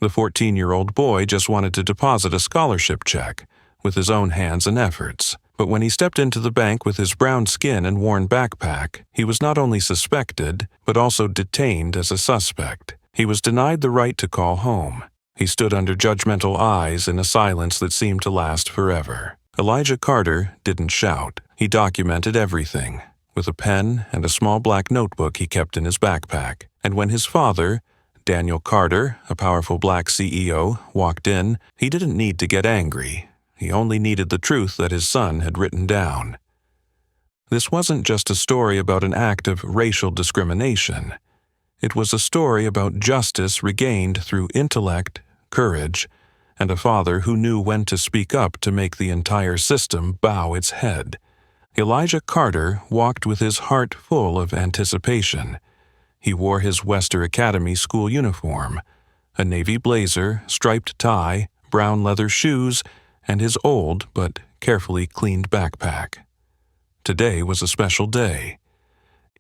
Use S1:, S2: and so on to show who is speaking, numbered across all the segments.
S1: The 14-year-old boy just wanted to deposit a scholarship check with his own hands and efforts. But when he stepped into the bank with his brown skin and worn backpack, he was not only suspected, but also detained as a suspect. He was denied the right to call home. He stood under judgmental eyes in a silence that seemed to last forever. Elijah Carter didn't shout. He documented everything, with a pen and a small black notebook he kept in his backpack. And when his father, Daniel Carter, a powerful black CEO, walked in, he didn't need to get angry. He only needed the truth that his son had written down. This wasn't just a story about an act of racial discrimination. It was a story about justice regained through intellect, courage, and a father who knew when to speak up to make the entire system bow its head. Elijah Carter walked with his heart full of anticipation. He wore his Wester Academy school uniform, a navy blazer, striped tie, brown leather shoes, and his old but carefully cleaned backpack. Today was a special day.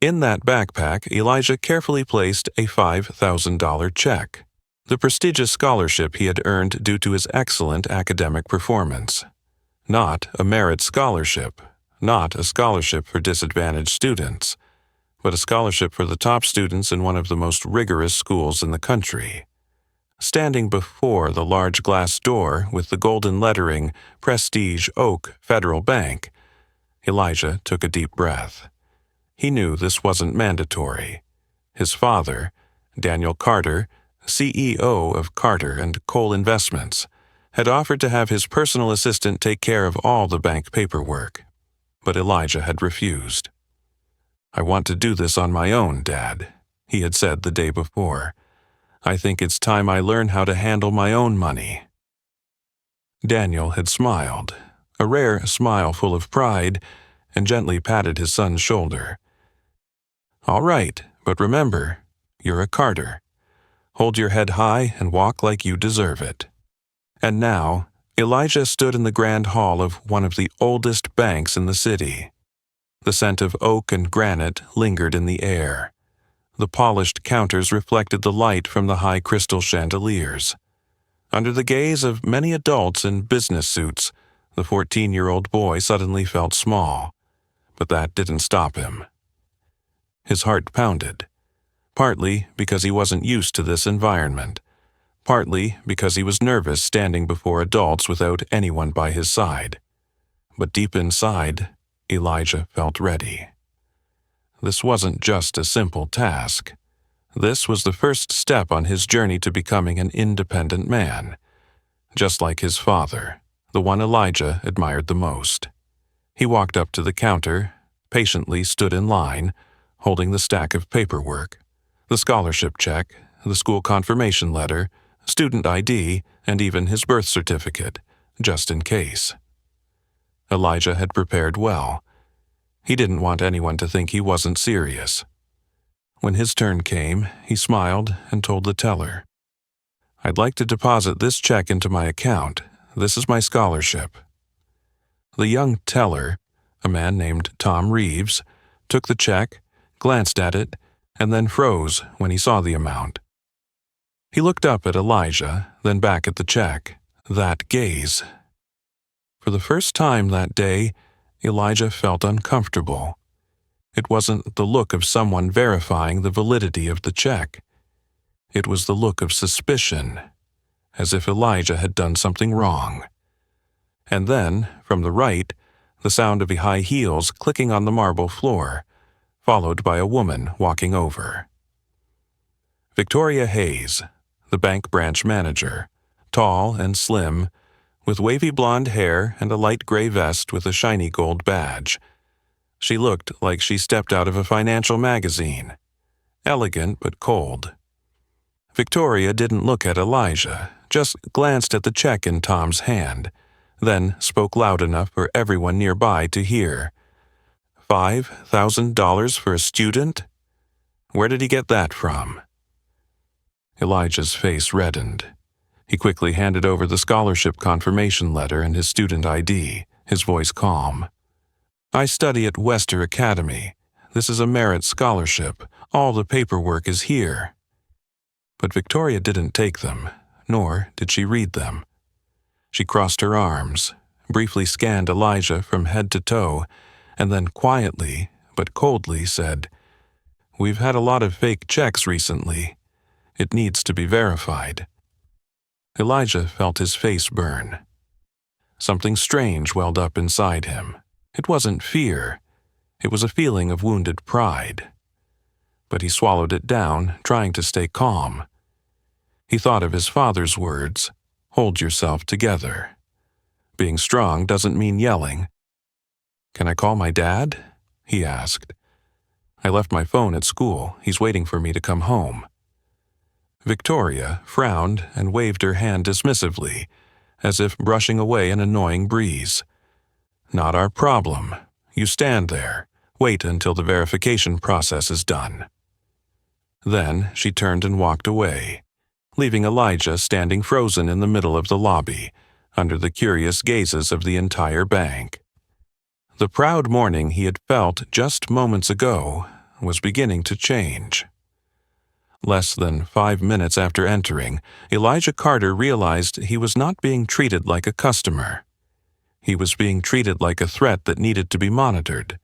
S1: In that backpack, Elijah carefully placed a $5,000 check, the prestigious scholarship he had earned due to his excellent academic performance. Not a merit scholarship, not a scholarship for disadvantaged students, but a scholarship for the top students in one of the most rigorous schools in the country. Standing before the large glass door with the golden lettering Prestige Oak Federal Bank, Elijah took a deep breath. He knew this wasn't mandatory. His father, Daniel Carter, CEO of Carter and Cole Investments, had offered to have his personal assistant take care of all the bank paperwork, but Elijah had refused. "I want to do this on my own, Dad," he had said the day before. "I think it's time I learn how to handle my own money." Daniel had smiled, a rare smile full of pride, and gently patted his son's shoulder. "All right, but remember, you're a Carter. Hold your head high and walk like you deserve it." And now, Elijah stood in the grand hall of one of the oldest banks in the city. The scent of oak and granite lingered in the air. The polished counters reflected the light from the high crystal chandeliers. Under the gaze of many adults in business suits, the 14-year-old boy suddenly felt small, but that didn't stop him. His heart pounded, partly because he wasn't used to this environment, partly because he was nervous standing before adults without anyone by his side. But deep inside, Elijah felt ready. This wasn't just a simple task. This was the first step on his journey to becoming an independent man, just like his father, the one Elijah admired the most. He walked up to the counter, patiently stood in line, holding the stack of paperwork, the scholarship check, the school confirmation letter, student ID, and even his birth certificate, just in case. Elijah had prepared well. He didn't want anyone to think he wasn't serious. When his turn came, he smiled and told the teller, "I'd like to deposit this check into my account. This is my scholarship." The young teller, a man named Tom Reeves, took the check, glanced at it, and then froze when he saw the amount. He looked up at Elijah, then back at the check. That gaze. For the first time that day, Elijah felt uncomfortable. It wasn't the look of someone verifying the validity of the check. It was the look of suspicion, as if Elijah had done something wrong. And then, from the right, the sound of high heels clicking on the marble floor, followed by a woman walking over. Victoria Hayes, the bank branch manager, tall and slim, with wavy blonde hair and a light gray vest with a shiny gold badge. She looked like she stepped out of a financial magazine, elegant but cold. Victoria didn't look at Elijah, just glanced at the check in Tom's hand, then spoke loud enough for everyone nearby to hear. $5,000 for a student? Where did he get that from? Elijah's face reddened. He quickly handed over the scholarship confirmation letter and his student ID, his voice calm. "I study at Wester Academy. This is a merit scholarship. All the paperwork is here." But Victoria didn't take them. nor did she read them. She crossed her arms, briefly scanned Elijah from head to toe, and then quietly, but coldly said, "We've had a lot of fake checks recently. It needs to be verified." Elijah felt his face burn. Something strange welled up inside him. It wasn't fear. It was a feeling of wounded pride. But he swallowed it down, trying to stay calm. He thought of his father's words, "Hold yourself together." Being strong doesn't mean yelling. "Can I call my dad?" he asked. "I left my phone at school. He's waiting for me to come home." Victoria frowned and waved her hand dismissively, as if brushing away an annoying breeze. "Not our problem. You stand there. Wait until the verification process is done." Then she turned and walked away, leaving Elijah standing frozen in the middle of the lobby, under the curious gazes of the entire bank. The proud morning he had felt just moments ago was beginning to change. Less than 5 minutes after entering, Elijah Carter realized he was not being treated like a customer. He was being treated like a threat that needed to be monitored.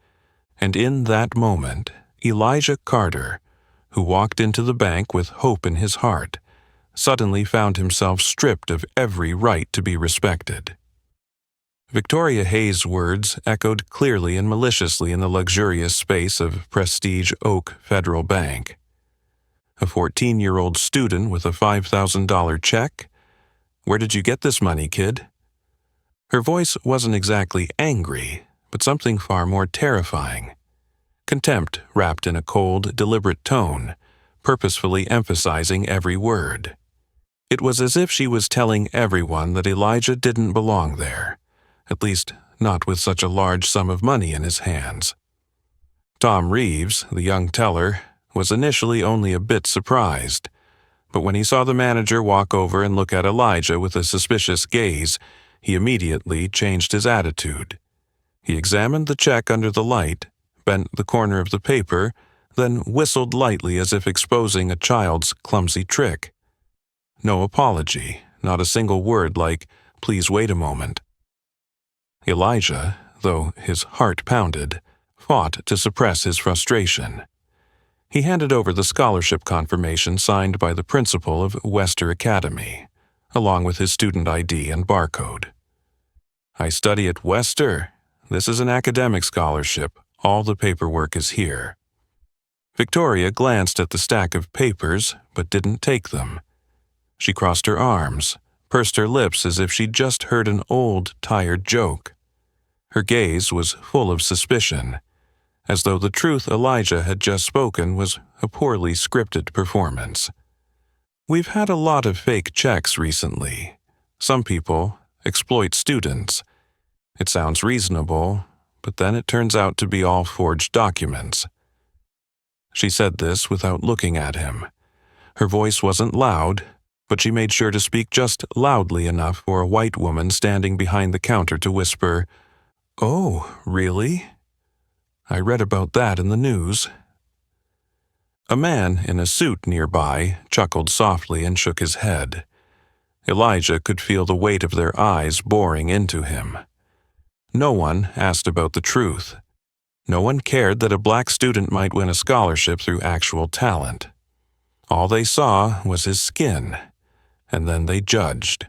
S1: And in that moment, Elijah Carter, who walked into the bank with hope in his heart, suddenly found himself stripped of every right to be respected. Victoria Hayes' words echoed clearly and maliciously in the luxurious space of Prestige Oak Federal Bank. A 14-year-old student with a $5,000 check? Where did you get this money, kid? Her voice wasn't exactly angry, but something far more terrifying. Contempt wrapped in a cold, deliberate tone, purposefully emphasizing every word. It was as if she was telling everyone that Elijah didn't belong there, at least not with such a large sum of money in his hands. Tom Reeves, the young teller, was initially only a bit surprised, but when he saw the manager walk over and look at Elijah with a suspicious gaze, he immediately changed his attitude. He examined the check under the light, bent the corner of the paper, then whistled lightly as if exposing a child's clumsy trick. No apology, not a single word like, "Please wait a moment." Elijah, though his heart pounded, fought to suppress his frustration. He handed over the scholarship confirmation signed by the principal of Wester Academy, along with his student ID and barcode. "I study at Wester. This is an academic scholarship. All the paperwork is here." Victoria glanced at the stack of papers, but didn't take them. She crossed her arms, pursed her lips as if she'd just heard an old, tired joke. Her gaze was full of suspicion, as though the truth Elijah had just spoken was a poorly scripted performance. "We've had a lot of fake checks recently. Some people exploit students. It sounds reasonable, but then it turns out to be all forged documents." She said this without looking at him. Her voice wasn't loud, but she made sure to speak just loudly enough for a white woman standing behind the counter to whisper, "Oh, really? I read about that in the news." A man in a suit nearby chuckled softly and shook his head. Elijah could feel the weight of their eyes boring into him. No one asked about the truth. No one cared that a black student might win a scholarship through actual talent. All they saw was his skin, and then they judged.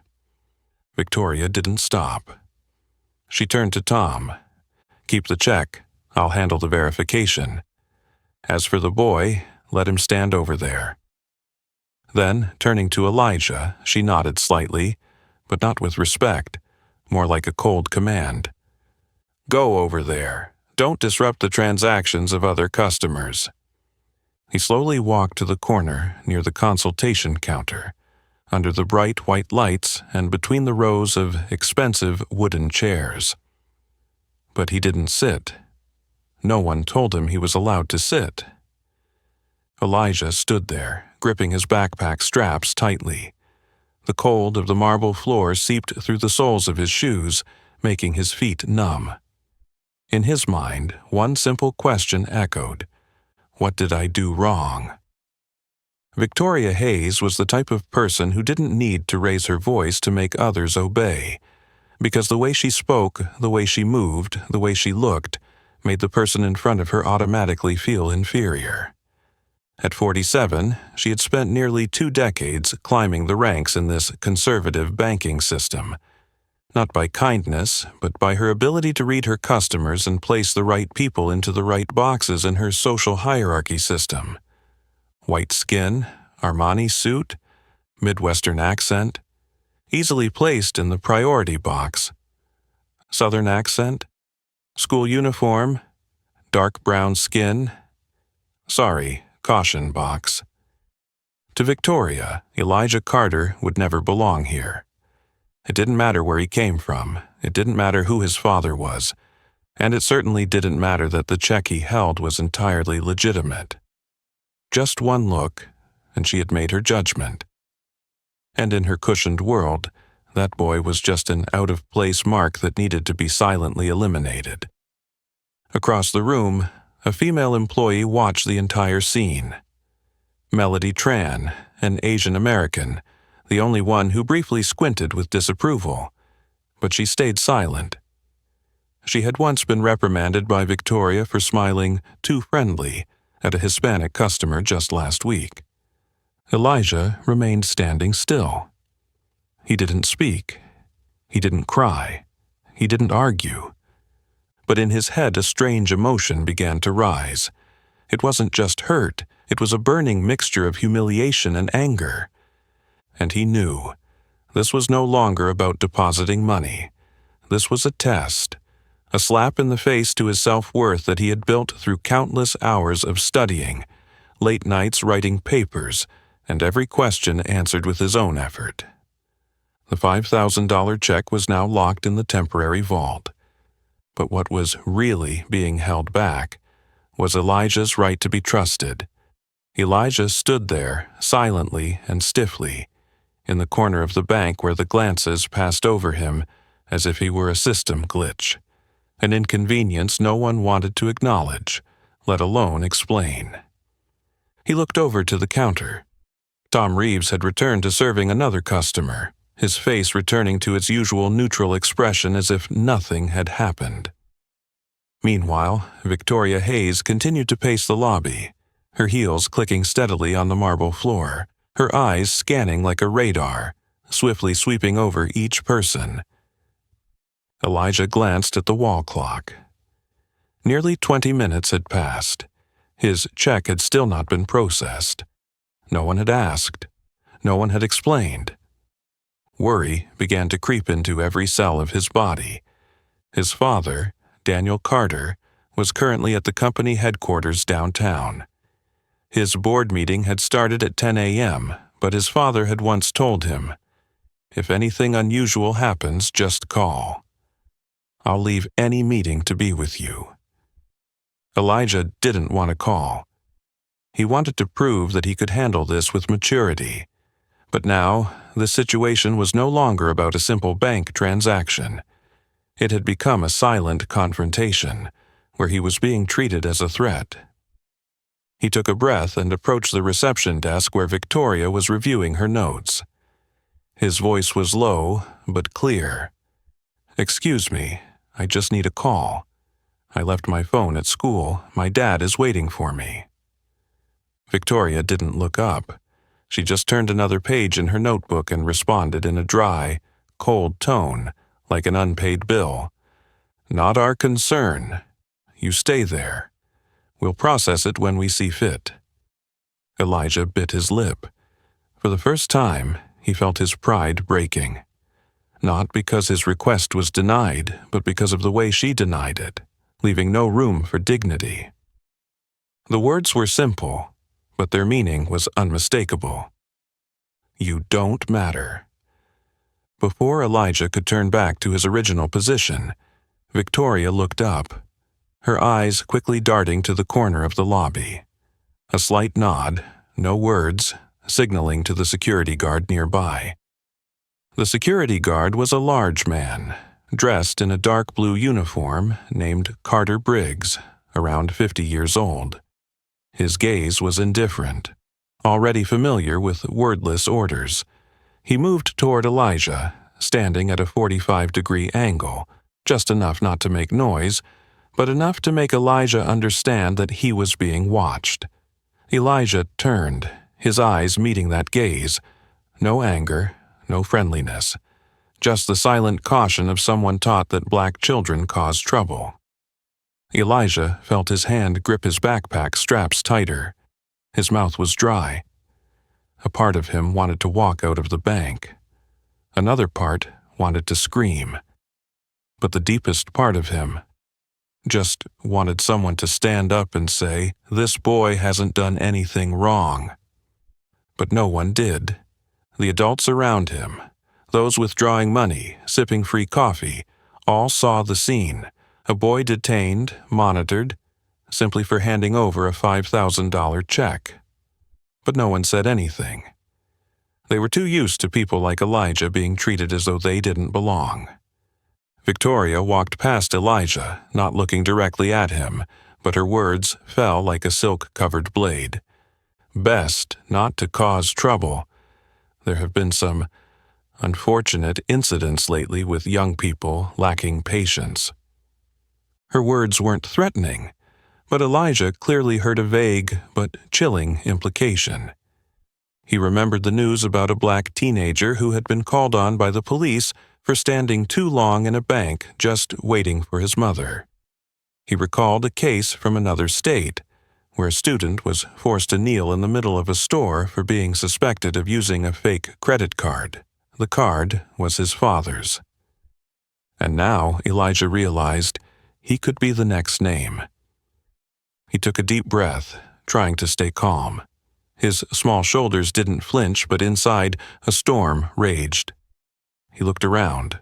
S1: Victoria didn't stop. She turned to Tom. "Keep the check. I'll handle the verification. As for the boy, let him stand over there." Then, turning to Elijah, she nodded slightly, but not with respect, more like a cold command. "Go over there. Don't disrupt the transactions of other customers." He slowly walked to the corner near the consultation counter, under the bright white lights and between the rows of expensive wooden chairs. But he didn't sit. No one told him he was allowed to sit. Elijah stood there, gripping his backpack straps tightly. The cold of the marble floor seeped through the soles of his shoes, making his feet numb. In his mind, one simple question echoed: what did I do wrong? Victoria Hayes was the type of person who didn't need to raise her voice to make others obey, because the way she spoke, the way she moved, the way she looked, made the person in front of her automatically feel inferior. At 47, she had spent nearly 2 decades climbing the ranks in this conservative banking system, not by kindness, but by her ability to read her customers and place the right people into the right boxes in her social hierarchy system. White skin, Armani suit, Midwestern accent, easily placed in the priority box. Southern accent, school uniform, dark brown skin, sorry, caution box. To Victoria, Elijah Carter would never belong here. It didn't matter where he came from, it didn't matter who his father was, and it certainly didn't matter that the check he held was entirely legitimate. Just one look, and she had made her judgment. And in her cushioned world, that boy was just an out-of-place mark that needed to be silently eliminated. Across the room, a female employee watched the entire scene. Melody Tran, an Asian American, the only one who briefly squinted with disapproval, but she stayed silent. She had once been reprimanded by Victoria for smiling too friendly at a Hispanic customer just last week. Elijah remained standing still. He didn't speak. He didn't cry. He didn't argue. But in his head a strange emotion began to rise. It wasn't just hurt, it was a burning mixture of humiliation and anger. And he knew. This was no longer about depositing money. This was a test. A slap in the face to his self-worth that he had built through countless hours of studying, late nights writing papers, and every question answered with his own effort. The $5,000 check was now locked in the temporary vault. But what was really being held back was Elijah's right to be trusted. Elijah stood there, silently and stiffly, in the corner of the bank where the glances passed over him as if he were a system glitch. An inconvenience no one wanted to acknowledge, let alone explain. He looked over to the counter. Tom Reeves had returned to serving another customer, his face returning to its usual neutral expression as if nothing had happened. Meanwhile, Victoria Hayes continued to pace the lobby, her heels clicking steadily on the marble floor, her eyes scanning like a radar, swiftly sweeping over each person. Elijah glanced at the wall clock. Nearly 20 minutes had passed. His check had still not been processed. No one had asked. No one had explained. Worry began to creep into every cell of his body. His father, Daniel Carter, was currently at the company headquarters downtown. His board meeting had started at 10 a.m., but his father had once told him, "If anything unusual happens, just call. I'll leave any meeting to be with you." Elijah didn't want to call. He wanted to prove that he could handle this with maturity. But now, the situation was no longer about a simple bank transaction. It had become a silent confrontation, where he was being treated as a threat. He took a breath and approached the reception desk where Victoria was reviewing her notes. His voice was low, but clear. "Excuse me, I just need a call. I left my phone at school. My dad is waiting for me." Victoria didn't look up. She just turned another page in her notebook and responded in a dry, cold tone, like an unpaid bill. "Not our concern. You stay there. We'll process it when we see fit." Elijah bit his lip. For the first time, he felt his pride breaking. Not because his request was denied, but because of the way she denied it, leaving no room for dignity. The words were simple, but their meaning was unmistakable. "You don't matter." Before Elijah could turn back to his original position, Victoria looked up, her eyes quickly darting to the corner of the lobby. A slight nod, no words, signaling to the security guard nearby. The security guard was a large man, dressed in a dark blue uniform named Carter Briggs, around 50 years old. His gaze was indifferent. Already familiar with wordless orders, he moved toward Elijah, standing at a 45-degree angle, just enough not to make noise, but enough to make Elijah understand that he was being watched. Elijah turned, his eyes meeting that gaze. No anger, no friendliness, just the silent caution of someone taught that black children cause trouble. Elijah felt his hand grip his backpack straps tighter. His mouth was dry. A part of him wanted to walk out of the bank. Another part wanted to scream. But the deepest part of him just wanted someone to stand up and say, "This boy hasn't done anything wrong." But no one did. The adults around him, those withdrawing money, sipping free coffee, all saw the scene. A boy detained, monitored, simply for handing over a $5,000 check. But no one said anything. They were too used to people like Elijah being treated as though they didn't belong. Victoria walked past Elijah, not looking directly at him, but her words fell like a silk-covered blade. Best not to cause trouble. There have been some unfortunate incidents lately with young people lacking patience. Her words weren't threatening, but Elijah clearly heard a vague but chilling implication. He remembered the news about a black teenager who had been called on by the police for standing too long in a bank just waiting for his mother. He recalled a case from another state, where a student was forced to kneel in the middle of a store for being suspected of using a fake credit card. The card was his father's. And now Elijah realized he could be the next name. He took a deep breath, trying to stay calm. His small shoulders didn't flinch, but inside, a storm raged. He looked around.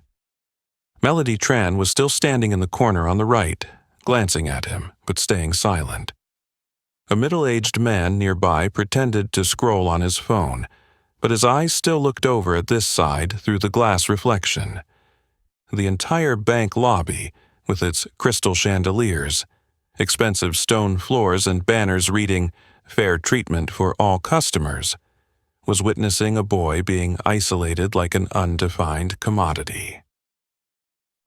S1: Melody Tran was still standing in the corner on the right, glancing at him, but staying silent. A middle-aged man nearby pretended to scroll on his phone, but his eyes still looked over at this side through the glass reflection. The entire bank lobby, with its crystal chandeliers, expensive stone floors and banners reading "Fair treatment for all customers," was witnessing a boy being isolated like an undefined commodity.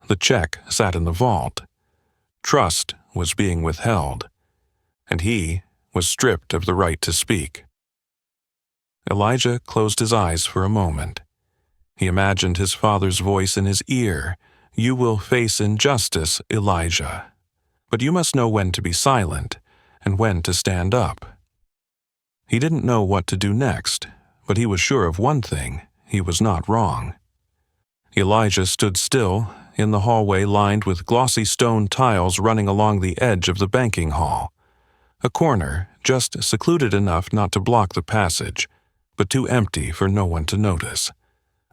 S1: The check sat in the vault. Trust was being withheld, and he was stripped of the right to speak. Elijah closed his eyes for a moment. He imagined his father's voice in his ear. "You will face injustice, Elijah. But you must know when to be silent and when to stand up." He didn't know what to do next, but he was sure of one thing: he was not wrong. Elijah stood still in the hallway lined with glossy stone tiles running along the edge of the banking hall. A corner, just secluded enough not to block the passage, but too empty for no one to notice.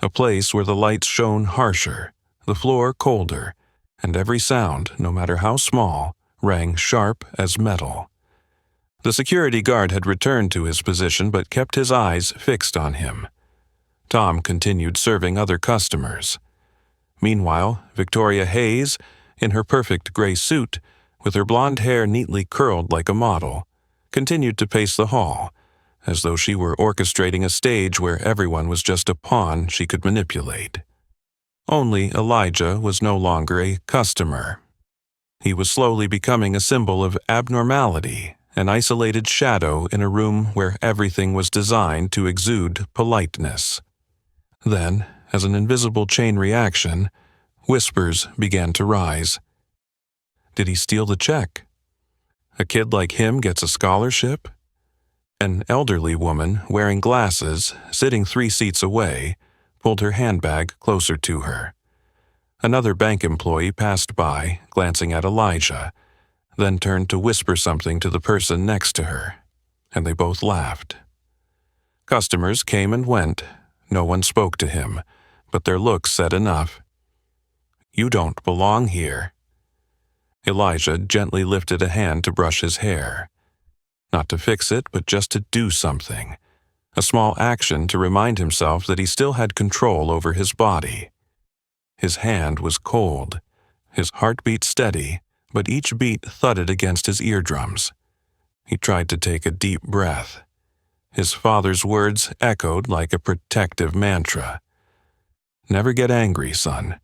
S1: A place where the lights shone harsher, the floor colder, and every sound, no matter how small, rang sharp as metal. The security guard had returned to his position but kept his eyes fixed on him. Tom continued serving other customers. Meanwhile, Victoria Hayes, in her perfect gray suit, with her blonde hair neatly curled like a model, continued to pace the hall, as though she were orchestrating a stage where everyone was just a pawn she could manipulate. Only Elijah was no longer a customer. He was slowly becoming a symbol of abnormality, an isolated shadow in a room where everything was designed to exude politeness. Then, as an invisible chain reaction, whispers began to rise. Did he steal the check? A kid like him gets a scholarship? An elderly woman, wearing glasses, sitting 3 seats away, pulled her handbag closer to her. Another bank employee passed by, glancing at Elijah, then turned to whisper something to the person next to her, and they both laughed. Customers came and went. No one spoke to him, but their looks said enough. "You don't belong here." Elijah gently lifted a hand to brush his hair. Not to fix it, but just to do something. A small action to remind himself that he still had control over his body. His hand was cold, his heartbeat steady, but each beat thudded against his eardrums. He tried to take a deep breath. His father's words echoed like a protective mantra. Never get angry, son.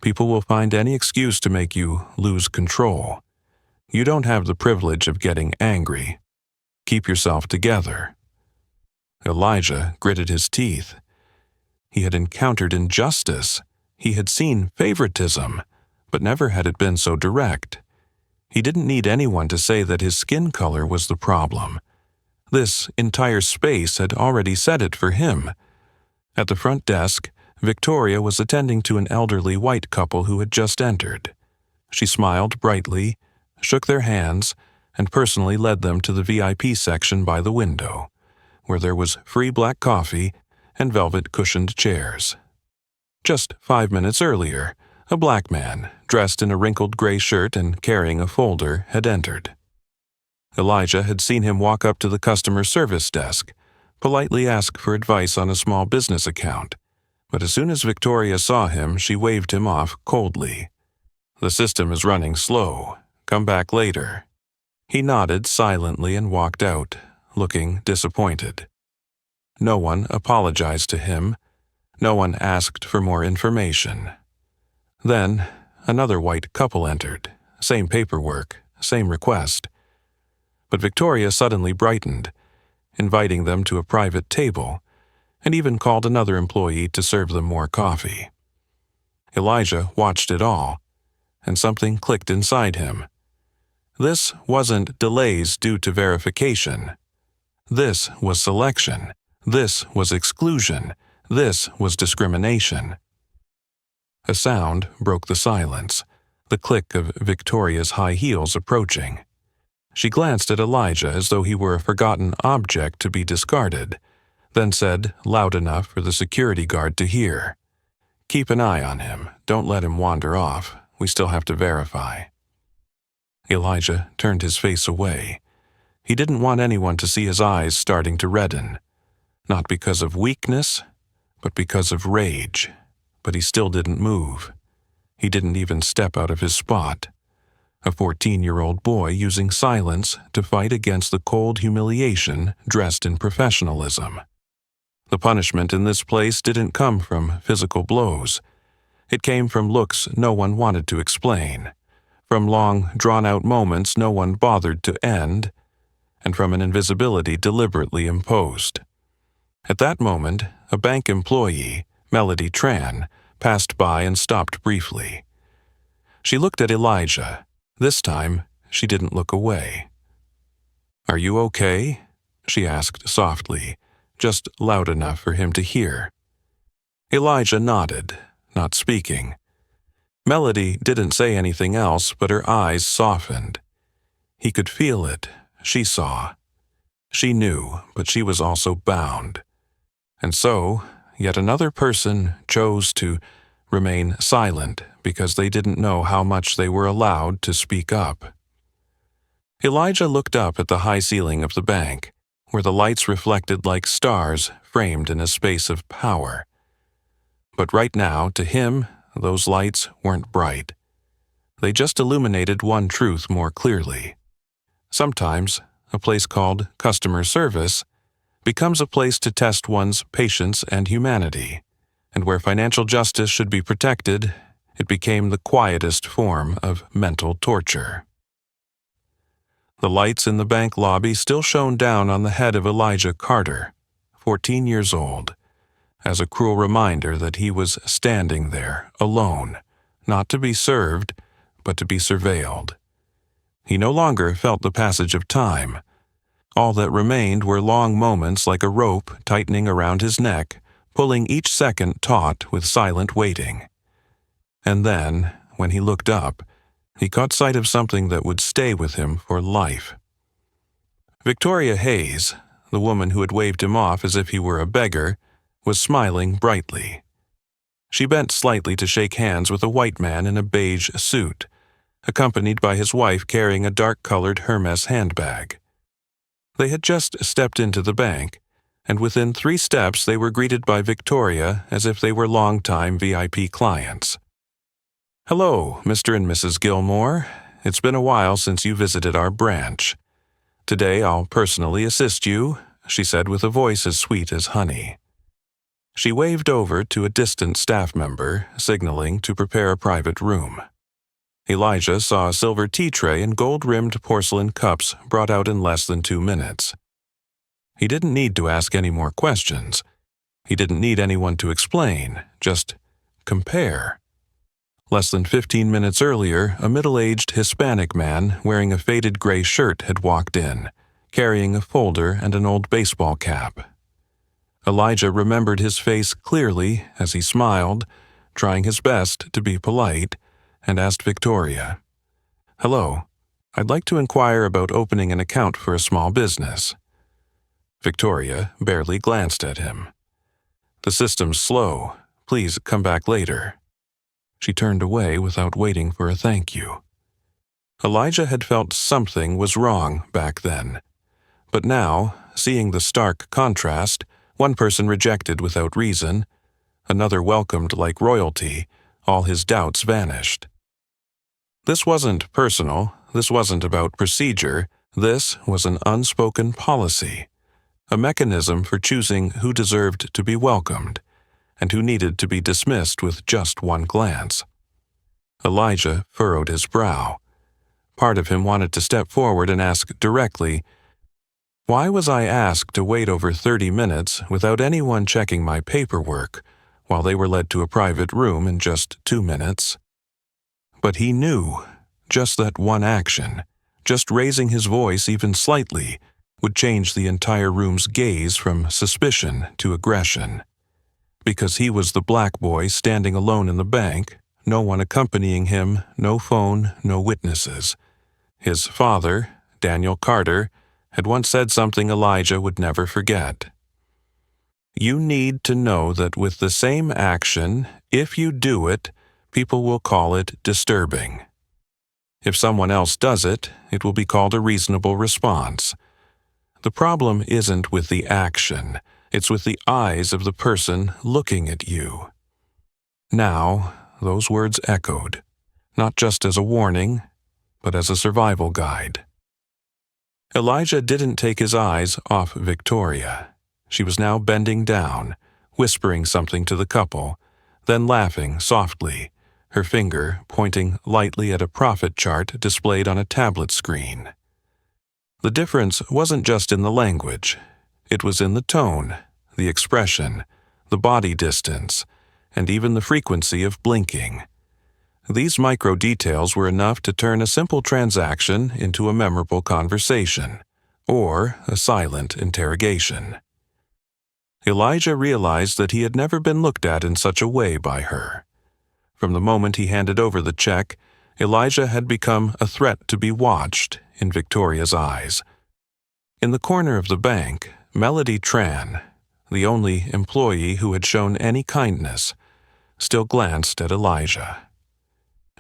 S1: People will find any excuse to make you lose control. You don't have the privilege of getting angry. Keep yourself together. Elijah gritted his teeth. He had encountered injustice. He had seen favoritism, but never had it been so direct. He didn't need anyone to say that his skin color was the problem. This entire space had already said it for him. At the front desk, Victoria was attending to an elderly white couple who had just entered. She smiled brightly, shook their hands, and personally led them to the VIP section by the window, where there was free black coffee and velvet-cushioned chairs. Just 5 minutes earlier, a black man, dressed in a wrinkled gray shirt and carrying a folder, had entered. Elijah had seen him walk up to the customer service desk, politely ask for advice on a small business account, but as soon as Victoria saw him, she waved him off coldly. "The system is running slow. Come back later." He nodded silently and walked out, looking disappointed. No one apologized to him. No one asked for more information. Then, another white couple entered. Same paperwork, same request. But Victoria suddenly brightened, inviting them to a private table, and even called another employee to serve them more coffee. Elijah watched it all, and something clicked inside him. This wasn't delays due to verification. This was selection. This was exclusion. This was discrimination. A sound broke the silence, the click of Victoria's high heels approaching. She glanced at Elijah as though he were a forgotten object to be discarded, then said, loud enough for the security guard to hear, "Keep an eye on him. Don't let him wander off. We still have to verify." Elijah turned his face away. He didn't want anyone to see his eyes starting to redden. Not because of weakness, but because of rage. But he still didn't move. He didn't even step out of his spot. A 14-year-old boy using silence to fight against the cold humiliation dressed in professionalism. The punishment in this place didn't come from physical blows. It came from looks no one wanted to explain, from long, drawn-out moments no one bothered to end, and from an invisibility deliberately imposed. At that moment, a bank employee, Melody Tran, passed by and stopped briefly. She looked at Elijah. This time, she didn't look away. "Are you okay?" she asked softly, just loud enough for him to hear. Elijah nodded, not speaking. Melody didn't say anything else, but her eyes softened. He could feel it. She saw. She knew, but she was also bound. And so, yet another person chose to remain silent because they didn't know how much they were allowed to speak up. Elijah looked up at the high ceiling of the bank, where the lights reflected like stars framed in a space of power. But right now, to him, those lights weren't bright. They just illuminated one truth more clearly. Sometimes, a place called customer service becomes a place to test one's patience and humanity, and where financial justice should be protected, it became the quietest form of mental torture. The lights in the bank lobby still shone down on the head of Elijah Carter, 14 years old, as a cruel reminder that he was standing there, alone, not to be served, but to be surveilled. He no longer felt the passage of time. All that remained were long moments like a rope tightening around his neck, pulling each second taut with silent waiting. And then, when he looked up, he caught sight of something that would stay with him for life. Victoria Hayes, the woman who had waved him off as if he were a beggar, was smiling brightly. She bent slightly to shake hands with a white man in a beige suit, accompanied by his wife carrying a dark-colored Hermes handbag. They had just stepped into the bank, and within 3 steps they were greeted by Victoria as if they were long-time VIP clients. "Hello, Mr. and Mrs. Gilmore. It's been a while since you visited our branch. Today I'll personally assist you, she said with a voice as sweet as honey. She waved over to a distant staff member, signaling to prepare a private room. Elijah saw a silver tea tray and gold-rimmed porcelain cups brought out in less than 2 minutes. He didn't need to ask any more questions. He didn't need anyone to explain, just compare. Less than 15 minutes earlier, a middle-aged Hispanic man wearing a faded gray shirt had walked in, carrying a folder and an old baseball cap. Elijah remembered his face clearly as he smiled, trying his best to be polite, and asked Victoria, "Hello, I'd like to inquire about opening an account for a small business." Victoria barely glanced at him. "The system's slow. Please come back later." She turned away without waiting for a thank you. Elijah had felt something was wrong back then. But now, seeing the stark contrast, one person rejected without reason, another welcomed like royalty, all his doubts vanished. This wasn't personal, this wasn't about procedure, this was an unspoken policy, a mechanism for choosing who deserved to be welcomed, and who needed to be dismissed with just one glance. Elijah furrowed his brow. Part of him wanted to step forward and ask directly, "Why was I asked to wait over 30 minutes without anyone checking my paperwork, while they were led to a private room in just 2 minutes?" But he knew, just that one action, just raising his voice even slightly, would change the entire room's gaze from suspicion to aggression. Because he was the black boy standing alone in the bank, no one accompanying him, no phone, no witnesses. His father, Daniel Carter, had once said something Elijah would never forget. "You need to know that with the same action, if you do it, people will call it disturbing. If someone else does it, it will be called a reasonable response. The problem isn't with the action, it's with the eyes of the person looking at you." Now, those words echoed, not just as a warning, but as a survival guide. Elijah didn't take his eyes off Victoria. She was now bending down, whispering something to the couple, then laughing softly, her finger pointing lightly at a profit chart displayed on a tablet screen. The difference wasn't just in the language. It was in the tone, the expression, the body distance, and even the frequency of blinking. These micro details were enough to turn a simple transaction into a memorable conversation, or a silent interrogation. Elijah realized that he had never been looked at in such a way by her. From the moment he handed over the check, Elijah had become a threat to be watched in Victoria's eyes. In the corner of the bank, Melody Tran, the only employee who had shown any kindness, still glanced at Elijah.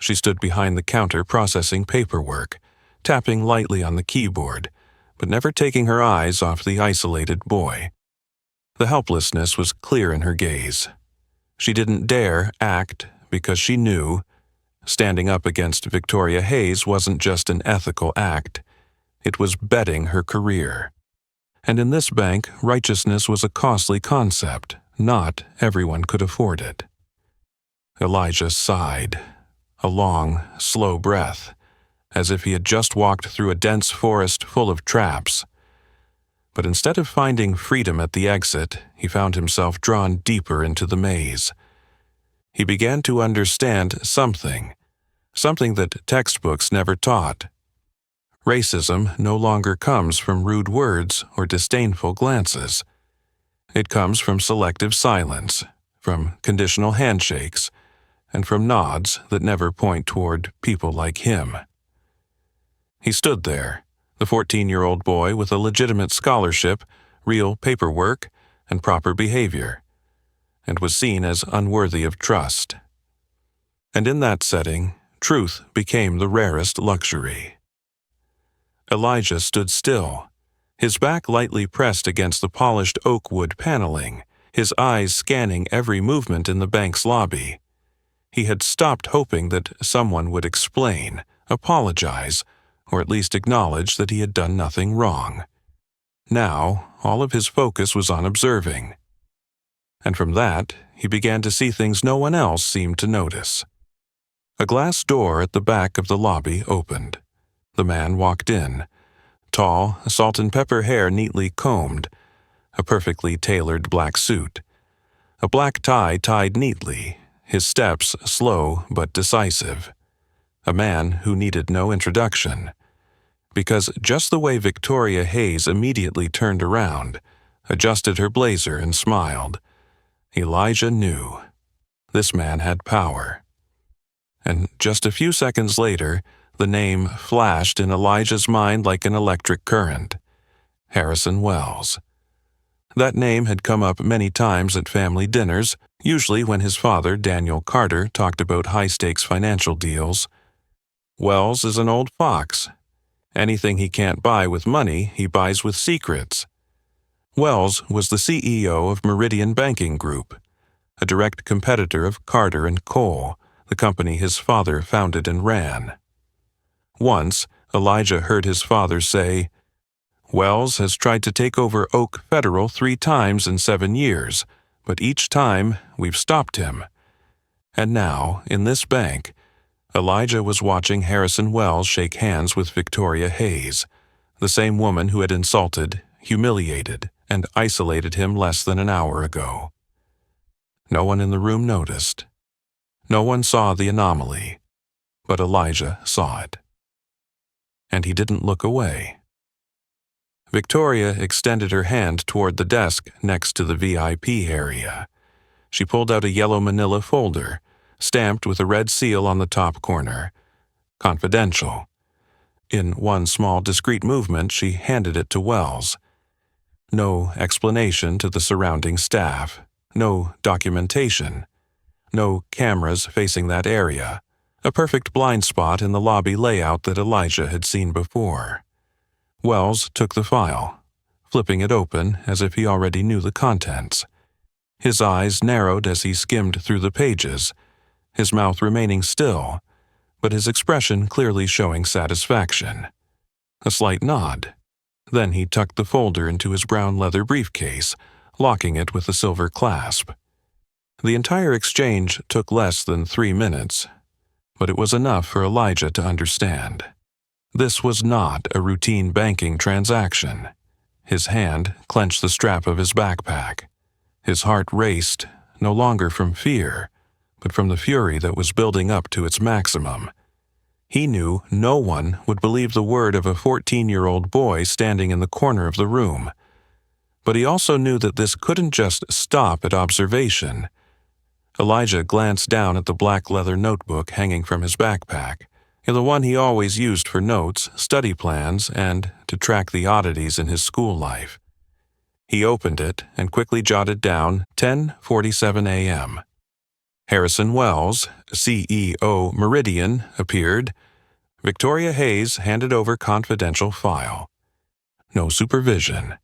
S1: She stood behind the counter processing paperwork, tapping lightly on the keyboard, but never taking her eyes off the isolated boy. The helplessness was clear in her gaze. She didn't dare act because she knew standing up against Victoria Hayes wasn't just an ethical act, it was betting her career. And in this bank, righteousness was a costly concept. Not everyone could afford it. Elijah sighed, a long, slow breath, as if he had just walked through a dense forest full of traps. But instead of finding freedom at the exit, he found himself drawn deeper into the maze. He began to understand something that textbooks never taught. Racism no longer comes from rude words or disdainful glances. It comes from selective silence, from conditional handshakes, and from nods that never point toward people like him. He stood there, the 14-year-old boy with a legitimate scholarship, real paperwork, and proper behavior, and was seen as unworthy of trust. And in that setting, truth became the rarest luxury. Elijah stood still, his back lightly pressed against the polished oak wood paneling, his eyes scanning every movement in the bank's lobby. He had stopped hoping that someone would explain, apologize, or at least acknowledge that he had done nothing wrong. Now, all of his focus was on observing. And from that, he began to see things no one else seemed to notice. A glass door at the back of the lobby opened. The man walked in. Tall, salt and pepper hair neatly combed, a perfectly tailored black suit, a black tie tied neatly, his steps slow but decisive. A man who needed no introduction. Because just the way Victoria Hayes immediately turned around, adjusted her blazer and smiled, Elijah knew. This man had power. And just a few seconds later, the name flashed in Elijah's mind like an electric current. Harrison Wells. That name had come up many times at family dinners, usually when his father, Daniel Carter, talked about high-stakes financial deals. Wells is an old fox. Anything he can't buy with money, he buys with secrets. Wells was the CEO of Meridian Banking Group, a direct competitor of Carter and Cole, the company his father founded and ran. Once, Elijah heard his father say, "Wells has tried to take over Oak Federal 3 times in 7 years, but each time we've stopped him." And now, in this bank, Elijah was watching Harrison Wells shake hands with Victoria Hayes, the same woman who had insulted, humiliated, and isolated him less than an hour ago. No one in the room noticed. No one saw the anomaly, but Elijah saw it. And he didn't look away. Victoria extended her hand toward the desk next to the VIP area. She pulled out a yellow manila folder, stamped with a red seal on the top corner. Confidential. In one small discreet movement, she handed it to Wells. No explanation to the surrounding staff. No documentation. No cameras facing that area. A perfect blind spot in the lobby layout that Elijah had seen before. Wells took the file, flipping it open as if he already knew the contents. His eyes narrowed as he skimmed through the pages, his mouth remaining still, but his expression clearly showing satisfaction. A slight nod. Then he tucked the folder into his brown leather briefcase, locking it with a silver clasp. The entire exchange took less than 3 minutes, but it was enough for Elijah to understand. This was not a routine banking transaction. His hand clenched the strap of his backpack. His heart raced, no longer from fear, but from the fury that was building up to its maximum. He knew no one would believe the word of a 14-year-old boy standing in the corner of the room. But he also knew that this couldn't just stop at observation. Elijah glanced down at the black leather notebook hanging from his backpack, the one he always used for notes, study plans, and to track the oddities in his school life. He opened it and quickly jotted down 10:47 a.m. Harrison Wells, CEO Meridian, appeared. Victoria Hayes handed over confidential file. No supervision.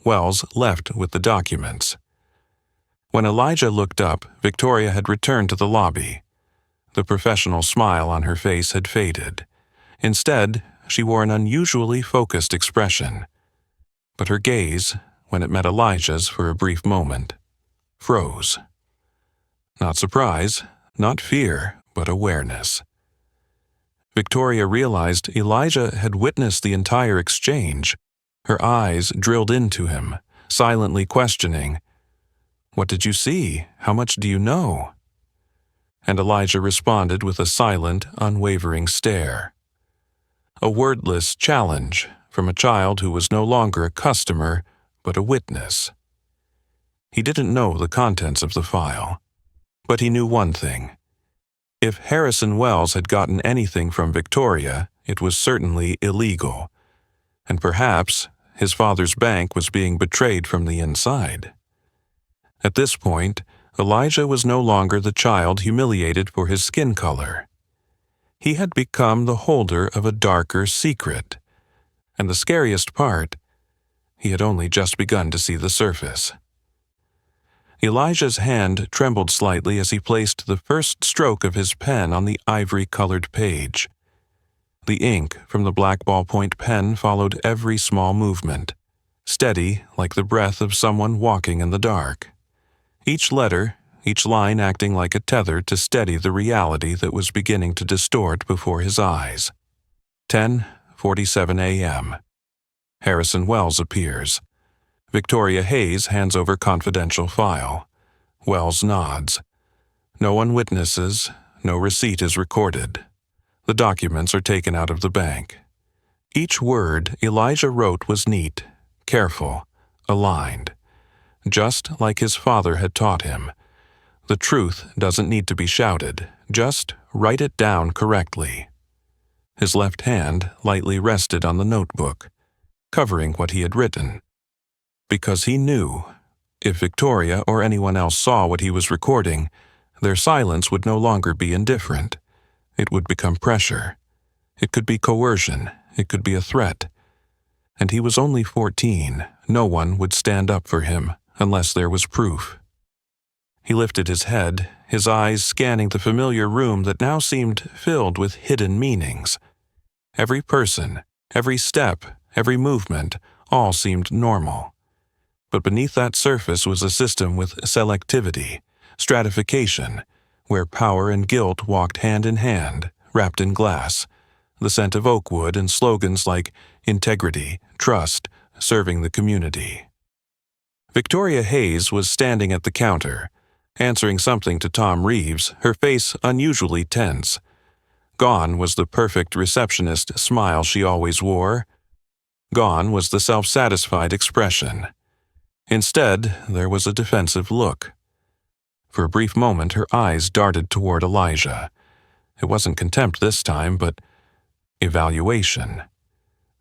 S1: Wells left with the documents. When Elijah looked up, Victoria had returned to the lobby. The professional smile on her face had faded. Instead, she wore an unusually focused expression. But her gaze, when it met Elijah's for a brief moment, froze. Not surprise, not fear, but awareness. Victoria realized Elijah had witnessed the entire exchange. Her eyes drilled into him, silently questioning, "What did you see? How much do you know?" And Elijah responded with a silent, unwavering stare. A wordless challenge from a child who was no longer a customer, but a witness. He didn't know the contents of the file, but he knew one thing. If Harrison Wells had gotten anything from Victoria, it was certainly illegal, and perhaps his father's bank was being betrayed from the inside. At this point, Elijah was no longer the child humiliated for his skin color. He had become the holder of a darker secret, and the scariest part, he had only just begun to see the surface. Elijah's hand trembled slightly as he placed the first stroke of his pen on the ivory-colored page. The ink from the black ballpoint pen followed every small movement, steady like the breath of someone walking in the dark. Each letter, each line acting like a tether to steady the reality that was beginning to distort before his eyes. 10:47 a.m. Harrison Wells appears. Victoria Hayes hands over confidential file. Wells nods. No one witnesses, no receipt is recorded. The documents are taken out of the bank. Each word Elijah wrote was neat, careful, aligned. Just like his father had taught him. The truth doesn't need to be shouted, just write it down correctly. His left hand lightly rested on the notebook, covering what he had written. Because he knew, if Victoria or anyone else saw what he was recording, their silence would no longer be indifferent. It would become pressure. It could be coercion. It could be a threat. And he was only 14. No one would stand up for him unless there was proof. He lifted his head, his eyes scanning the familiar room that now seemed filled with hidden meanings. Every person, every step, every movement, all seemed normal. But beneath that surface was a system with selectivity, stratification, where power and guilt walked hand in hand, wrapped in glass, the scent of oak wood and slogans like integrity, trust, serving the community. Victoria Hayes was standing at the counter, answering something to Tom Reeves, her face unusually tense. Gone was the perfect receptionist smile she always wore. Gone was the self-satisfied expression. Instead, there was a defensive look. For a brief moment, her eyes darted toward Elijah. It wasn't contempt this time, but evaluation.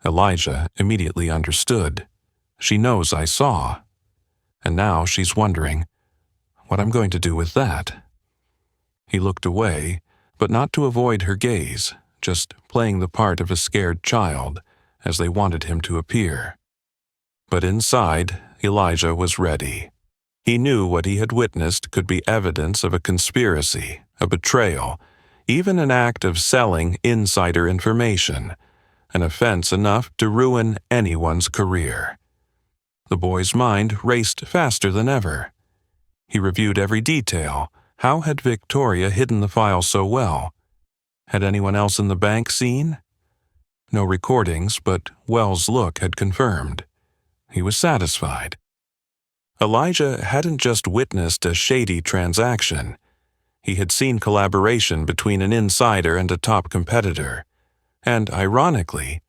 S1: Elijah immediately understood. She knows I saw. And now she's wondering what I'm going to do with that. He looked away, but not to avoid her gaze, just playing the part of a scared child, as they wanted him to appear. But inside, Elijah was ready. He knew what he had witnessed could be evidence of a conspiracy, a betrayal, even an act of selling insider information, an offense enough to ruin anyone's career. The boy's mind raced faster than ever. He reviewed every detail. How had Victoria hidden the file so well? Had anyone else in the bank seen? No recordings, but Wells' look had confirmed. He was satisfied. Elijah hadn't just witnessed a shady transaction. He had seen collaboration between an insider and a top competitor. And, ironically,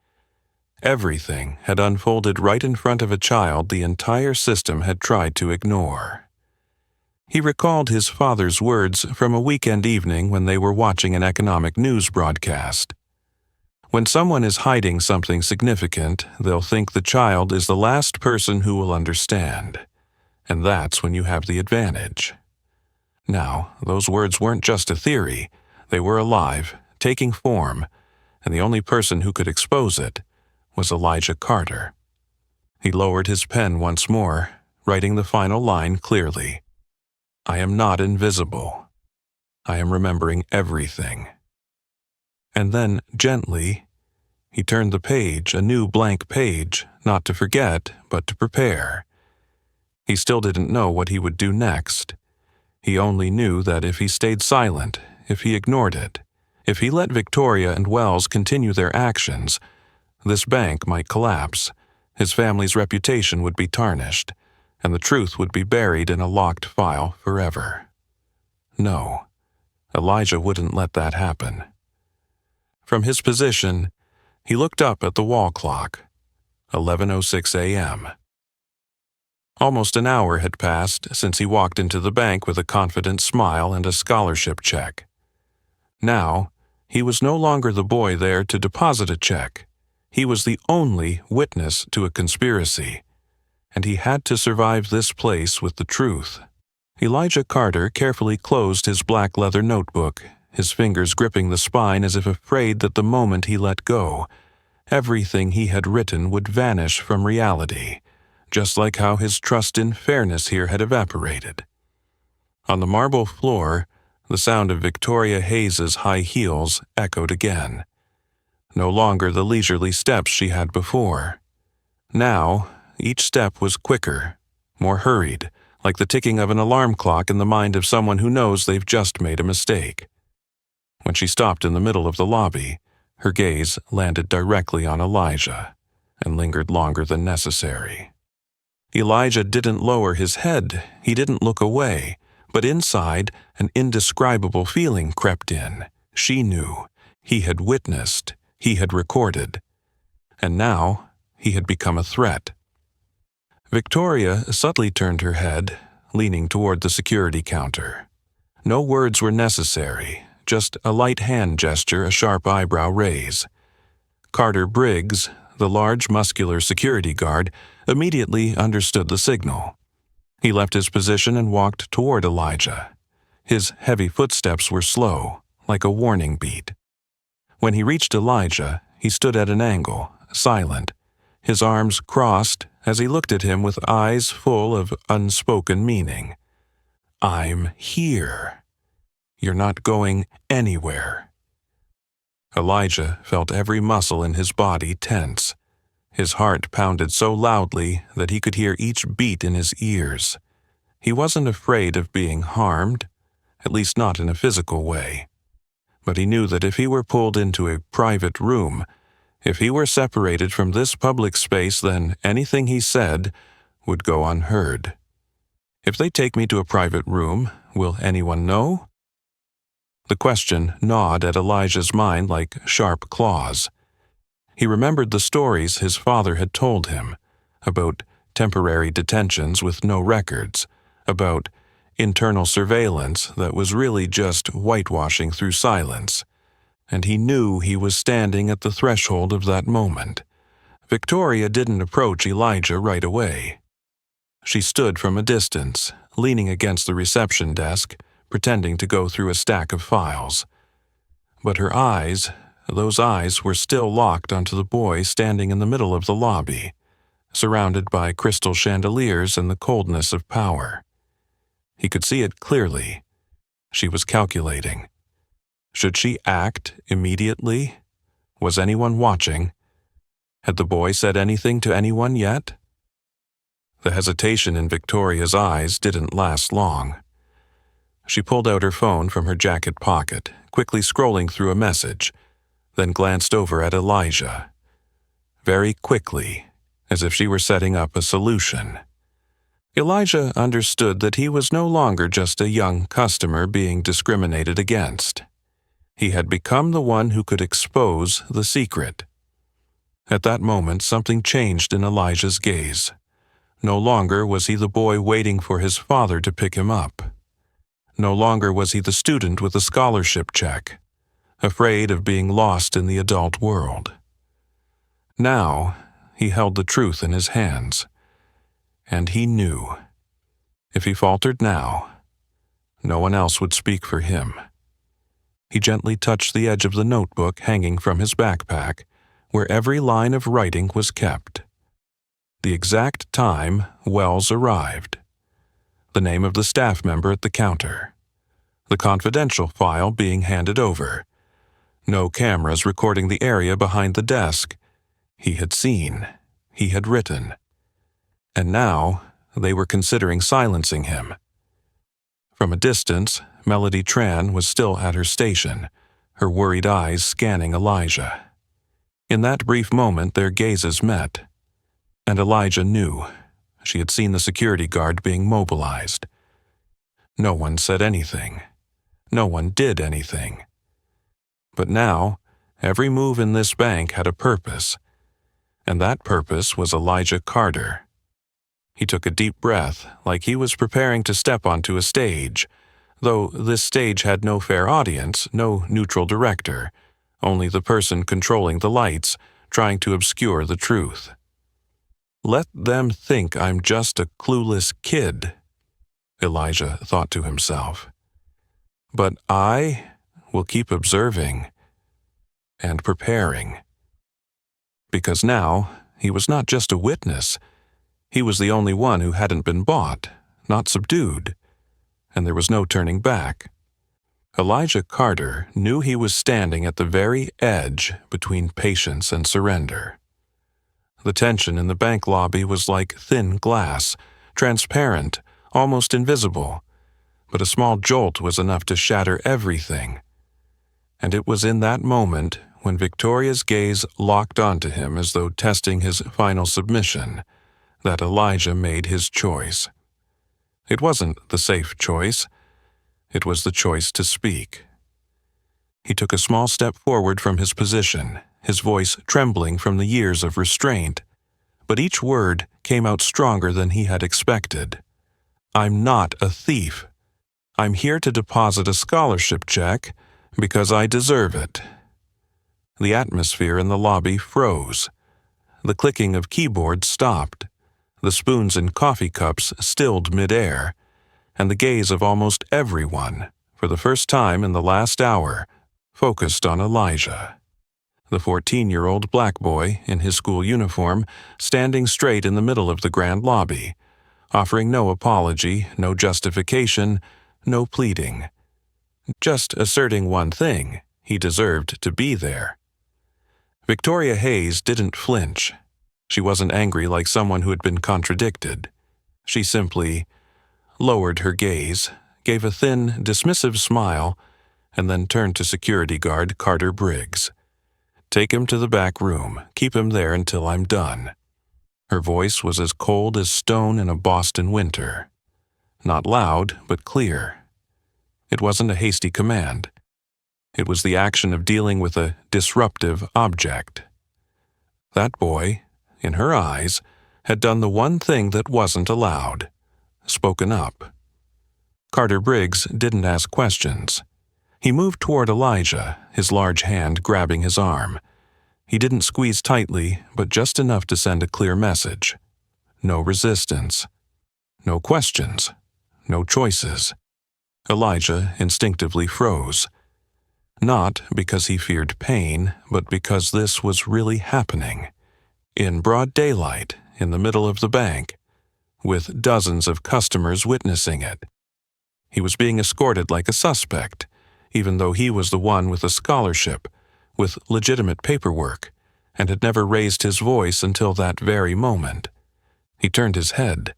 S1: everything had unfolded right in front of a child the entire system had tried to ignore. He recalled his father's words from a weekend evening when they were watching an economic news broadcast. When someone is hiding something significant, they'll think the child is the last person who will understand. And that's when you have the advantage. Now, those words weren't just a theory. They were alive, taking form, and the only person who could expose it was Elijah Carter. He lowered his pen once more, writing the final line clearly. I am not invisible. I am remembering everything. And then, gently, he turned the page, a new blank page, not to forget, but to prepare. He still didn't know what he would do next. He only knew that if he stayed silent, if he ignored it, if he let Victoria and Wells continue their actions, this bank might collapse, his family's reputation would be tarnished, and the truth would be buried in a locked file forever. No, Elijah wouldn't let that happen. From his position, he looked up at the wall clock, 11:06 a.m. Almost an hour had passed since he walked into the bank with a confident smile and a scholarship check. Now, he was no longer the boy there to deposit a check. He was the only witness to a conspiracy, and he had to survive this place with the truth. Elijah Carter carefully closed his black leather notebook, his fingers gripping the spine as if afraid that the moment he let go, everything he had written would vanish from reality, just like how his trust in fairness here had evaporated. On the marble floor, the sound of Victoria Hayes's high heels echoed again. No longer the leisurely steps she had before. Now, each step was quicker, more hurried, like the ticking of an alarm clock in the mind of someone who knows they've just made a mistake. When she stopped in the middle of the lobby, her gaze landed directly on Elijah and lingered longer than necessary. Elijah didn't lower his head, he didn't look away, but inside, an indescribable feeling crept in. She knew. He had witnessed. He had recorded. And now, he had become a threat. Victoria subtly turned her head, leaning toward the security counter. No words were necessary, just a light hand gesture, a sharp eyebrow raise. Carter Briggs, the large, muscular security guard, immediately understood the signal. He left his position and walked toward Elijah. His heavy footsteps were slow, like a warning beat. When he reached Elijah, he stood at an angle, silent, his arms crossed as he looked at him with eyes full of unspoken meaning. "I'm here. You're not going anywhere." Elijah felt every muscle in his body tense. His heart pounded so loudly that he could hear each beat in his ears. He wasn't afraid of being harmed, at least not in a physical way. But he knew that if he were pulled into a private room, if he were separated from this public space, then anything he said would go unheard. "If they take me to a private room, will anyone know?" The question gnawed at Elijah's mind like sharp claws. He remembered the stories his father had told him about temporary detentions with no records, about internal surveillance that was really just whitewashing through silence, and he knew he was standing at the threshold of that moment. Victoria didn't approach Elijah right away. She stood from a distance, leaning against the reception desk, pretending to go through a stack of files. But her eyes, those eyes were still locked onto the boy standing in the middle of the lobby, surrounded by crystal chandeliers and the coldness of power. He could see it clearly. She was calculating. Should she act immediately? Was anyone watching? Had the boy said anything to anyone yet? The hesitation in Victoria's eyes didn't last long. She pulled out her phone from her jacket pocket, quickly scrolling through a message, then glanced over at Elijah. Very quickly, as if she were setting up a solution. Elijah understood that he was no longer just a young customer being discriminated against. He had become the one who could expose the secret. At that moment, something changed in Elijah's gaze. No longer was he the boy waiting for his father to pick him up. No longer was he the student with a scholarship check, afraid of being lost in the adult world. Now, he held the truth in his hands, and he knew. If he faltered now, no one else would speak for him. He gently touched the edge of the notebook hanging from his backpack, where every line of writing was kept. The exact time Wells arrived. The name of the staff member at the counter. The confidential file being handed over. No cameras recording the area behind the desk. He had seen. He had written. And now they were considering silencing him. From a distance, Melody Tran was still at her station, her worried eyes scanning Elijah. In that brief moment, their gazes met. And Elijah knew. She had seen the security guard being mobilized. No one said anything. No one did anything. But now, every move in this bank had a purpose. And that purpose was Elijah Carter. He took a deep breath, like he was preparing to step onto a stage, though this stage had no fair audience, no neutral director, only the person controlling the lights, trying to obscure the truth. "Let them think I'm just a clueless kid," Elijah thought to himself. "But I will keep observing and preparing." Because now, he was not just a witness. He was the only one who hadn't been bought, not subdued, and there was no turning back. Elijah Carter knew he was standing at the very edge between patience and surrender. The tension in the bank lobby was like thin glass, transparent, almost invisible, but a small jolt was enough to shatter everything. And it was in that moment, when Victoria's gaze locked onto him as though testing his final submission, that Elijah made his choice. It wasn't the safe choice. It was the choice to speak. He took a small step forward from his position, his voice trembling from the years of restraint, but each word came out stronger than he had expected. "I'm not a thief. I'm here to deposit a scholarship check because I deserve it." The atmosphere in the lobby froze. The clicking of keyboards stopped. The spoons in coffee cups stilled midair, and the gaze of almost everyone, for the first time in the last hour, focused on Elijah. The 14-year-old black boy in his school uniform, standing straight in the middle of the grand lobby, offering no apology, no justification, no pleading. Just asserting one thing: he deserved to be there. Victoria Hayes didn't flinch. She wasn't angry like someone who had been contradicted. She simply lowered her gaze, gave a thin, dismissive smile, and then turned to security guard Carter Briggs. "Take him to the back room. Keep him there until I'm done." Her voice was as cold as stone in a Boston winter. Not loud, but clear. It wasn't a hasty command. It was the action of dealing with a disruptive object. That boy, in her eyes, had done the one thing that wasn't allowed: spoken up. Carter Briggs didn't ask questions. He moved toward Elijah, his large hand grabbing his arm. He didn't squeeze tightly, but just enough to send a clear message. No resistance. No questions. No choices. Elijah instinctively froze. Not because he feared pain, but because this was really happening. In broad daylight, in the middle of the bank, with dozens of customers witnessing it. He was being escorted like a suspect, even though he was the one with a scholarship, with legitimate paperwork, and had never raised his voice until that very moment. He turned his head.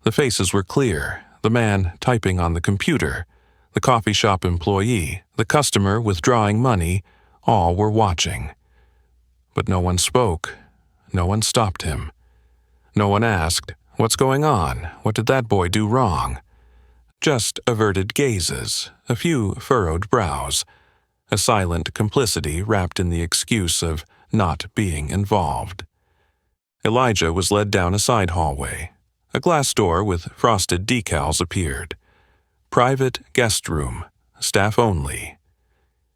S1: The faces were clear: the man typing on the computer, the coffee shop employee, the customer withdrawing money, all were watching. But no one spoke. No one stopped him. No one asked, "What's going on? What did that boy do wrong?" Just averted gazes, a few furrowed brows, a silent complicity wrapped in the excuse of not being involved. Elijah was led down a side hallway. A glass door with frosted decals appeared. Private guest room, staff only.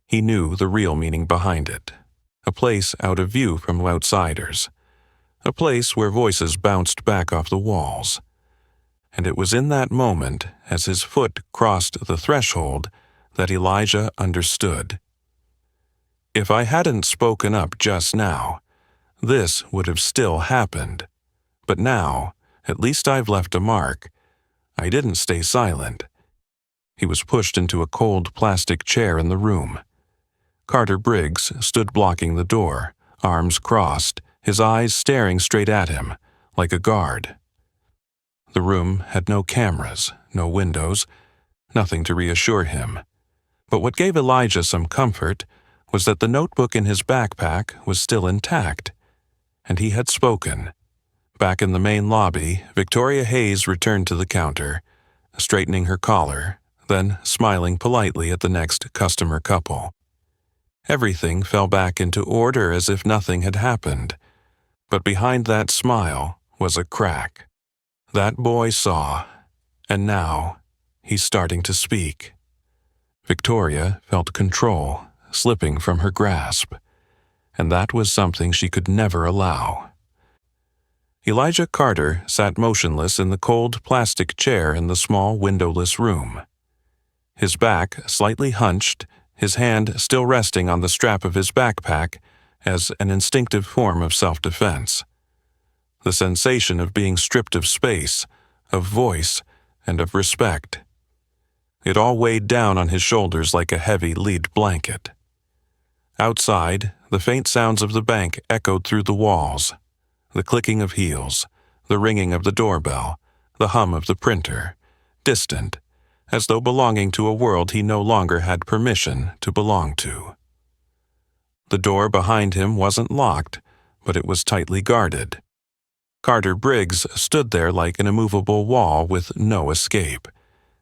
S1: He knew the real meaning behind it. A place out of view from outsiders. A place where voices bounced back off the walls. And it was in that moment, as his foot crossed the threshold, that Elijah understood. If I hadn't spoken up just now, this would have still happened. But now, at least I've left a mark. I didn't stay silent. He was pushed into a cold plastic chair in the room. Carter Briggs stood blocking the door, arms crossed, his eyes staring straight at him, like a guard. The room had no cameras, no windows, nothing to reassure him. But what gave Elijah some comfort was that the notebook in his backpack was still intact, and he had spoken. Back in the main lobby, Victoria Hayes returned to the counter, straightening her collar, then smiling politely at the next customer couple. Everything fell back into order as if nothing had happened, but behind that smile was a crack. That boy saw, and now he's starting to speak. Victoria felt control slipping from her grasp, and that was something she could never allow. Elijah Carter sat motionless in the cold plastic chair in the small windowless room. His back slightly hunched, his hand still resting on the strap of his backpack as an instinctive form of self-defense. The sensation of being stripped of space, of voice, and of respect. It all weighed down on his shoulders like a heavy lead blanket. Outside, the faint sounds of the bank echoed through the walls. The clicking of heels, the ringing of the doorbell, the hum of the printer, distant, as though belonging to a world he no longer had permission to belong to. The door behind him wasn't locked, but it was tightly guarded. Carter Briggs stood there like an immovable wall with no escape.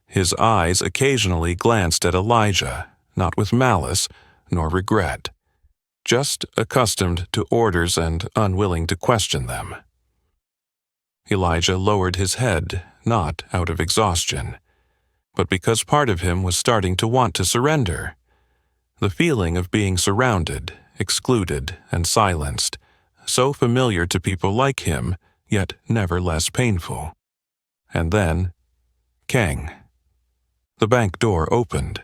S1: His eyes occasionally glanced at Elijah, not with malice nor regret, just accustomed to orders and unwilling to question them. Elijah lowered his head, not out of exhaustion, but because part of him was starting to want to surrender. The feeling of being surrounded, excluded, and silenced, so familiar to people like him, yet never less painful. And then, Kang. The bank door opened.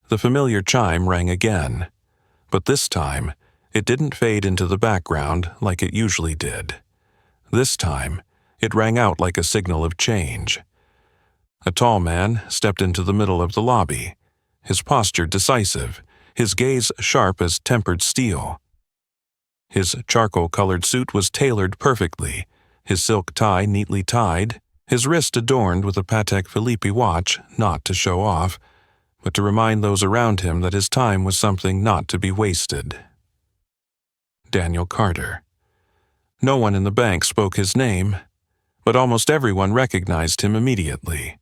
S1: The familiar chime rang again, but this time it didn't fade into the background like it usually did. This time, it rang out like a signal of change. A tall man stepped into the middle of the lobby, his posture decisive, his gaze sharp as tempered steel. His charcoal-colored suit was tailored perfectly, his silk tie neatly tied, his wrist adorned with a Patek Philippe watch, not to show off, but to remind those around him that his time was something not to be wasted. Daniel Carter. No one in the bank spoke his name, but almost everyone recognized him immediately.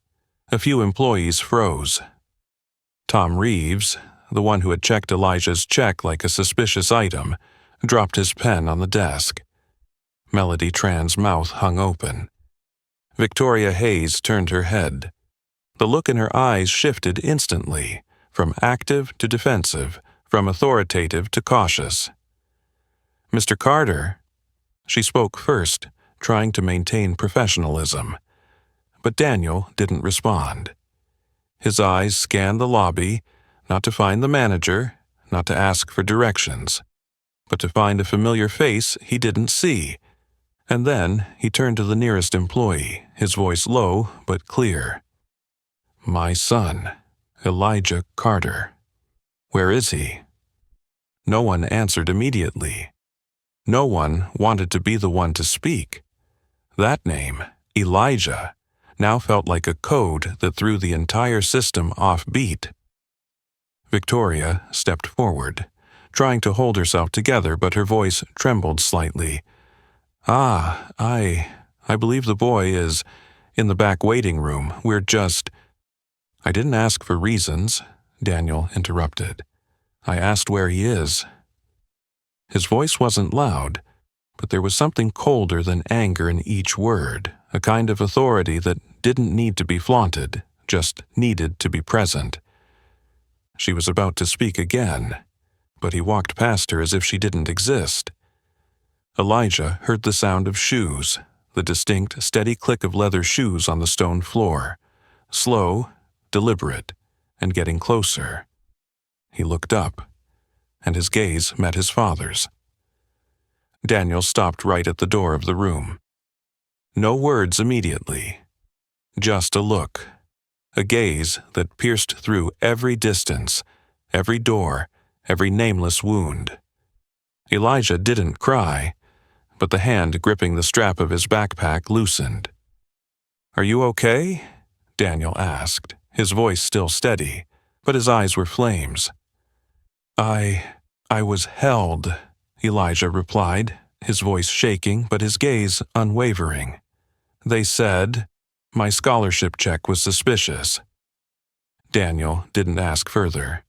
S1: A few employees froze. Tom Reeves, the one who had checked Elijah's check like a suspicious item, dropped his pen on the desk. Melody Tran's mouth hung open. Victoria Hayes turned her head. The look in her eyes shifted instantly, from active to defensive, from authoritative to cautious. "Mr. Carter," she spoke first, trying to maintain professionalism. But Daniel didn't respond. His eyes scanned the lobby, not to find the manager, not to ask for directions, but to find a familiar face he didn't see. And then he turned to the nearest employee, his voice low but clear. "My son, Elijah Carter. Where is he?" No one answered immediately. No one wanted to be the one to speak. That name, Elijah, now felt like a code that threw the entire system off beat. Victoria stepped forward, trying to hold herself together, but her voice trembled slightly. I believe the boy is in the back waiting room. We're just—" "I didn't ask for reasons," Daniel interrupted. "I asked where he is." His voice wasn't loud, but there was something colder than anger in each word, a kind of authority that didn't need to be flaunted, just needed to be present. She was about to speak again, but he walked past her as if she didn't exist. Elijah heard the sound of shoes, the distinct, steady click of leather shoes on the stone floor, slow, deliberate, and getting closer. He looked up, and his gaze met his father's. Daniel stopped right at the door of the room. No words immediately, just a look, a gaze that pierced through every distance, every door, every nameless wound. Elijah didn't cry, but the hand gripping the strap of his backpack loosened. "Are you okay?" Daniel asked, his voice still steady, but his eyes were flames. I was held," Elijah replied, his voice shaking but his gaze unwavering. "They said my scholarship check was suspicious." Daniel didn't ask further.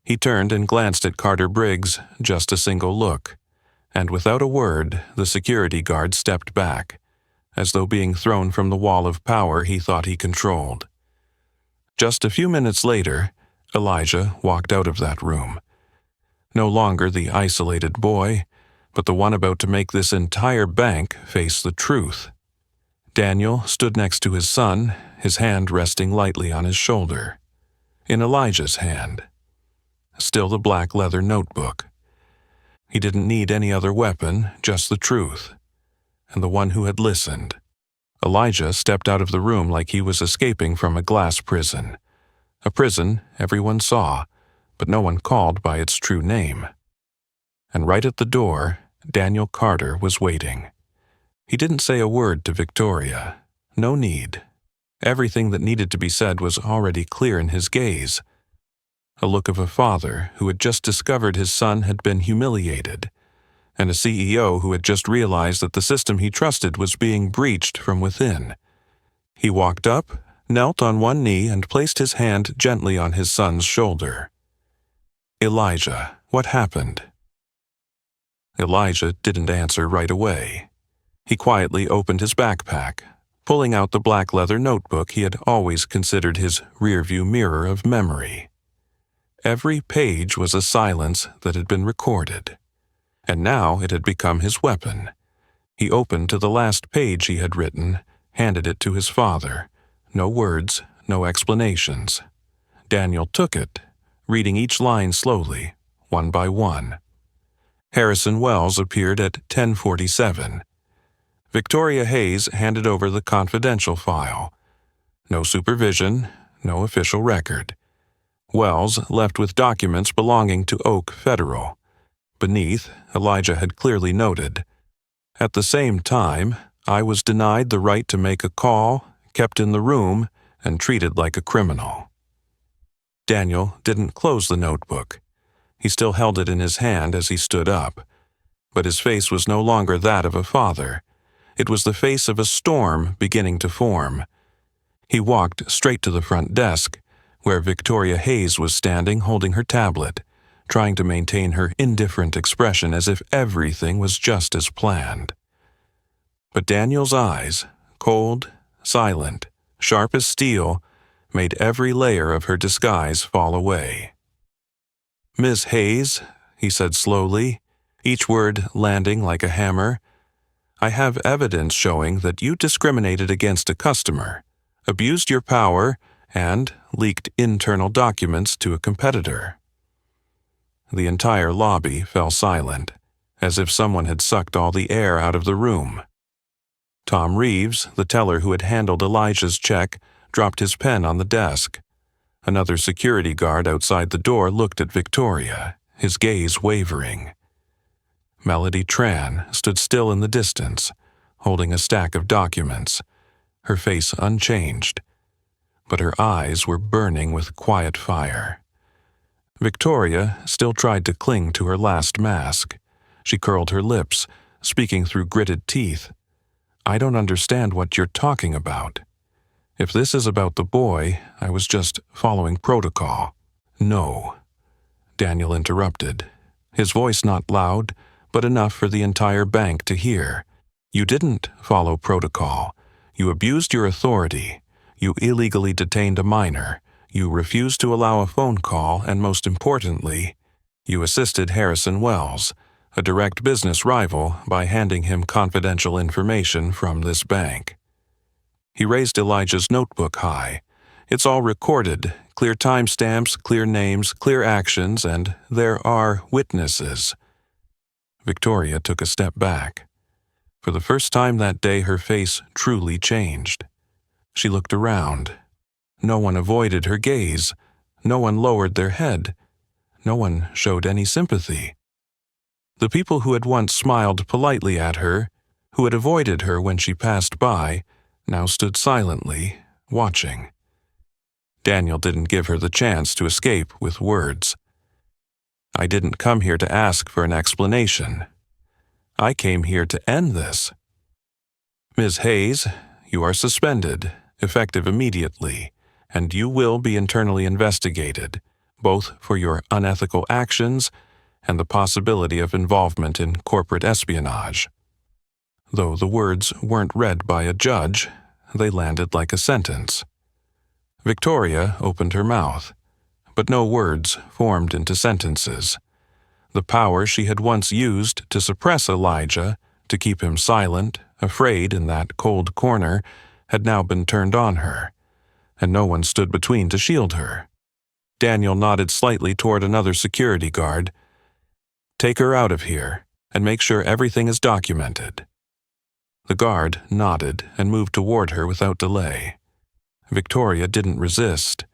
S1: He turned and glanced at Carter Briggs, just a single look, and without a word, the security guard stepped back, as though being thrown from the wall of power he thought he controlled. Just a few minutes later, Elijah walked out of that room. No longer the isolated boy, but the one about to make this entire bank face the truth. Daniel stood next to his son, his hand resting lightly on his shoulder. In Elijah's hand, still the black leather notebook. He didn't need any other weapon, just the truth, and the one who had listened. Elijah stepped out of the room like he was escaping from a glass prison. A prison everyone saw, but no one called by its true name. And right at the door, Daniel Carter was waiting. He didn't say a word to Victoria. No need. Everything that needed to be said was already clear in his gaze. A look of a father who had just discovered his son had been humiliated, and a CEO who had just realized that the system he trusted was being breached from within. He walked up, knelt on one knee, and placed his hand gently on his son's shoulder. "Elijah, what happened?" Elijah didn't answer right away. He quietly opened his backpack, pulling out the black leather notebook he had always considered his rearview mirror of memory. Every page was a silence that had been recorded, and now it had become his weapon. He opened to the last page he had written, handed it to his father. No words, no explanations. Daniel took it, reading each line slowly, one by one. Harrison Wells appeared at 10:47. Victoria Hayes handed over the confidential file. No supervision, no official record. Wells left with documents belonging to Oak Federal. Beneath, Elijah had clearly noted, "At the same time, I was denied the right to make a call, kept in the room, and treated like a criminal." Daniel didn't close the notebook. He still held it in his hand as he stood up. But his face was no longer that of a father. It was the face of a storm beginning to form. He walked straight to the front desk, where Victoria Hayes was standing holding her tablet, trying to maintain her indifferent expression as if everything was just as planned. But Daniel's eyes, cold, silent, sharp as steel, made every layer of her disguise fall away. "Miss Hayes," he said slowly, each word landing like a hammer, "I have evidence showing that you discriminated against a customer, abused your power, and leaked internal documents to a competitor." The entire lobby fell silent, as if someone had sucked all the air out of the room. Tom Reeves, the teller who had handled Elijah's check, dropped his pen on the desk. Another security guard outside the door looked at Victoria, his gaze wavering. Melody Tran stood still in the distance, holding a stack of documents, her face unchanged, but her eyes were burning with quiet fire. Victoria still tried to cling to her last mask. She curled her lips, speaking through gritted teeth. "I don't understand what you're talking about. If this is about the boy, I was just following protocol." "No," Daniel interrupted, his voice not loud, but enough for the entire bank to hear. "You didn't follow protocol. You abused your authority. You illegally detained a minor. You refused to allow a phone call, and most importantly, you assisted Harrison Wells, a direct business rival, by handing him confidential information from this bank." He raised Elijah's notebook high. "It's all recorded, clear timestamps, clear names, clear actions, and there are witnesses." Victoria took a step back. For the first time that day, her face truly changed. She looked around. No one avoided her gaze. No one lowered their head. No one showed any sympathy. The people who had once smiled politely at her, who had avoided her when she passed by, now stood silently, watching. Daniel didn't give her the chance to escape with words. "I didn't come here to ask for an explanation. I came here to end this. Ms. Hayes, you are suspended, effective immediately, and you will be internally investigated, both for your unethical actions and the possibility of involvement in corporate espionage." Though the words weren't read by a judge, they landed like a sentence. Victoria opened her mouth, but no words formed into sentences. The power she had once used to suppress Elijah, to keep him silent, afraid in that cold corner, had now been turned on her, and no one stood between to shield her. Daniel nodded slightly toward another security guard. "Take her out of here, and make sure everything is documented." The guard nodded and moved toward her without delay. Victoria didn't resist.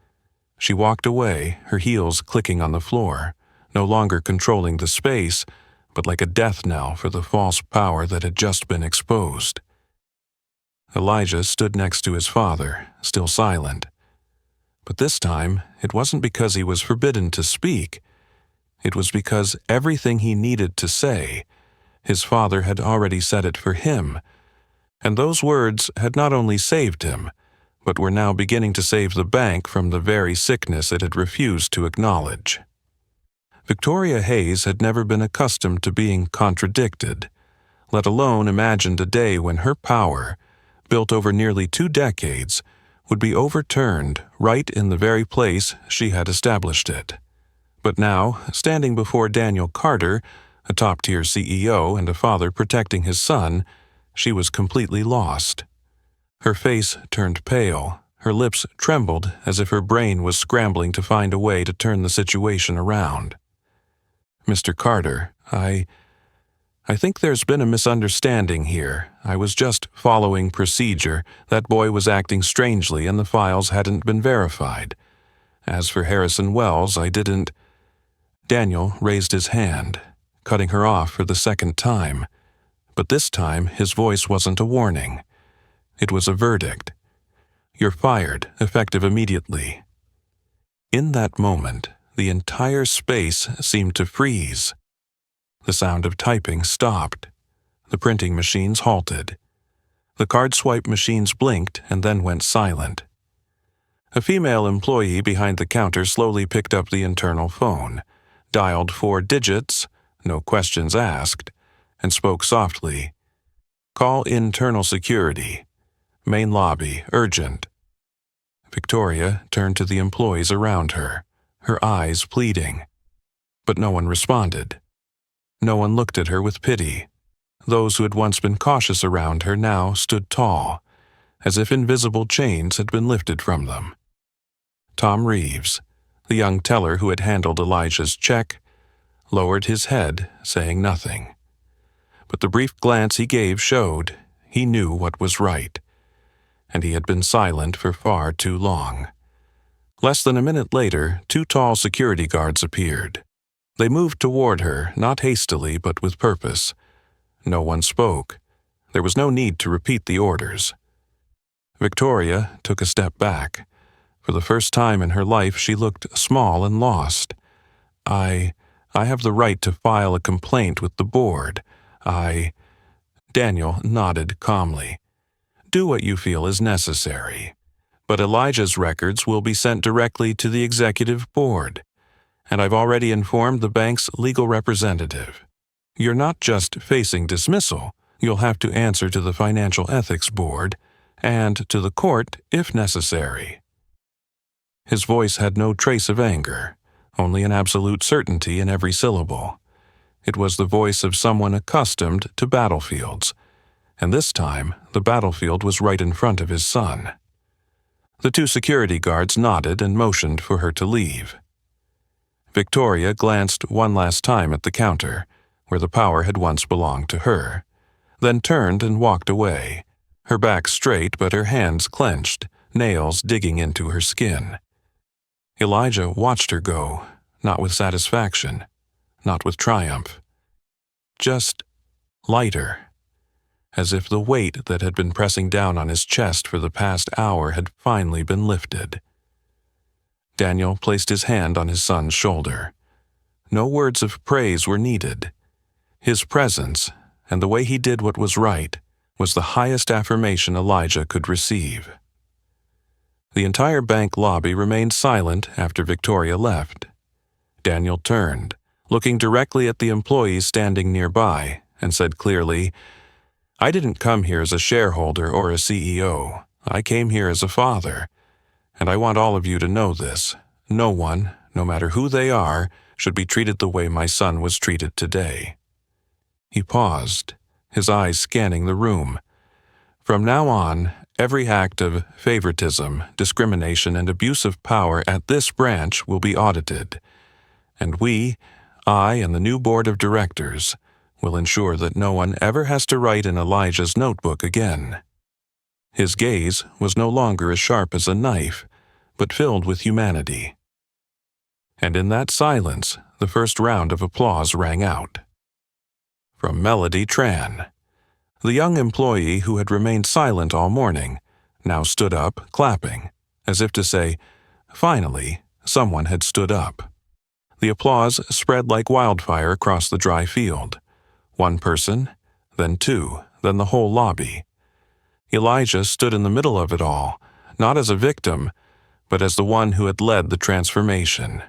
S1: She walked away, her heels clicking on the floor, no longer controlling the space, but like a death knell for the false power that had just been exposed. Elijah stood next to his father, still silent. But this time, it wasn't because he was forbidden to speak. It was because everything he needed to say, his father had already said it for him, and those words had not only saved him, but were now beginning to save the bank from the very sickness it had refused to acknowledge. Victoria Hayes had never been accustomed to being contradicted, let alone imagined a day when her power, built over nearly 2 decades, would be overturned right in the very place she had established it. But now, standing before Daniel Carter, a top-tier CEO and a father protecting his son, she was completely lost. Her face turned pale, her lips trembled as if her brain was scrambling to find a way to turn the situation around. "Mr. Carter, I think there's been a misunderstanding here. I was just following procedure. That boy was acting strangely and the files hadn't been verified. As for Harrison Wells, I didn't—" Daniel raised his hand, cutting her off for the second time. But this time his voice wasn't a warning. It was a verdict. "You're fired, effective immediately." In that moment, the entire space seemed to freeze. The sound of typing stopped. The printing machines halted. The card swipe machines blinked and then went silent. A female employee behind the counter slowly picked up the internal phone, dialed 4 digits, no questions asked, and spoke softly. "Call internal security. Main lobby, urgent." Victoria turned to the employees around her, her eyes pleading. But no one responded. No one looked at her with pity. Those who had once been cautious around her now stood tall, as if invisible chains had been lifted from them. Tom Reeves, the young teller who had handled Elijah's check, lowered his head, saying nothing. But the brief glance he gave showed he knew what was right, and he had been silent for far too long. Less than a minute later, 2 tall security guards appeared. They moved toward her, not hastily but with purpose. No one spoke. There was no need to repeat the orders. Victoria took a step back. For the first time in her life, she looked small and lost. I have the right to file a complaint with the board. Daniel nodded calmly. "Do what you feel is necessary. But Elijah's records will be sent directly to the executive board. And I've already informed the bank's legal representative. You're not just facing dismissal, you'll have to answer to the Financial Ethics Board and to the court if necessary." His voice had no trace of anger, only an absolute certainty in every syllable. It was the voice of someone accustomed to battlefields, and this time the battlefield was right in front of his son. The 2 security guards nodded and motioned for her to leave. Victoria glanced one last time at the counter, where the power had once belonged to her, then turned and walked away, her back straight but her hands clenched, nails digging into her skin. Elijah watched her go, not with satisfaction, not with triumph. Just lighter, as if the weight that had been pressing down on his chest for the past hour had finally been lifted. Daniel placed his hand on his son's shoulder. No words of praise were needed. His presence, and the way he did what was right, was the highest affirmation Elijah could receive. The entire bank lobby remained silent after Victoria left. Daniel turned, looking directly at the employees standing nearby, and said clearly, "I didn't come here as a shareholder or a CEO. I came here as a father. And I want all of you to know this. No one, no matter who they are, should be treated the way my son was treated today." He paused, his eyes scanning the room. "From now on, every act of favoritism, discrimination, and abuse of power at this branch will be audited. And I and the new board of directors, will ensure that no one ever has to write in Elijah's notebook again." His gaze was no longer as sharp as a knife, but filled with humanity. And in that silence, the first round of applause rang out. from Melody Tran. The young employee who had remained silent all morning now stood up, clapping, as if to say, "Finally, someone had stood up." The applause spread like wildfire across the dry field. One person, then two, then the whole lobby. Elijah stood in the middle of it all, not as a victim, but as the one who had led the transformation.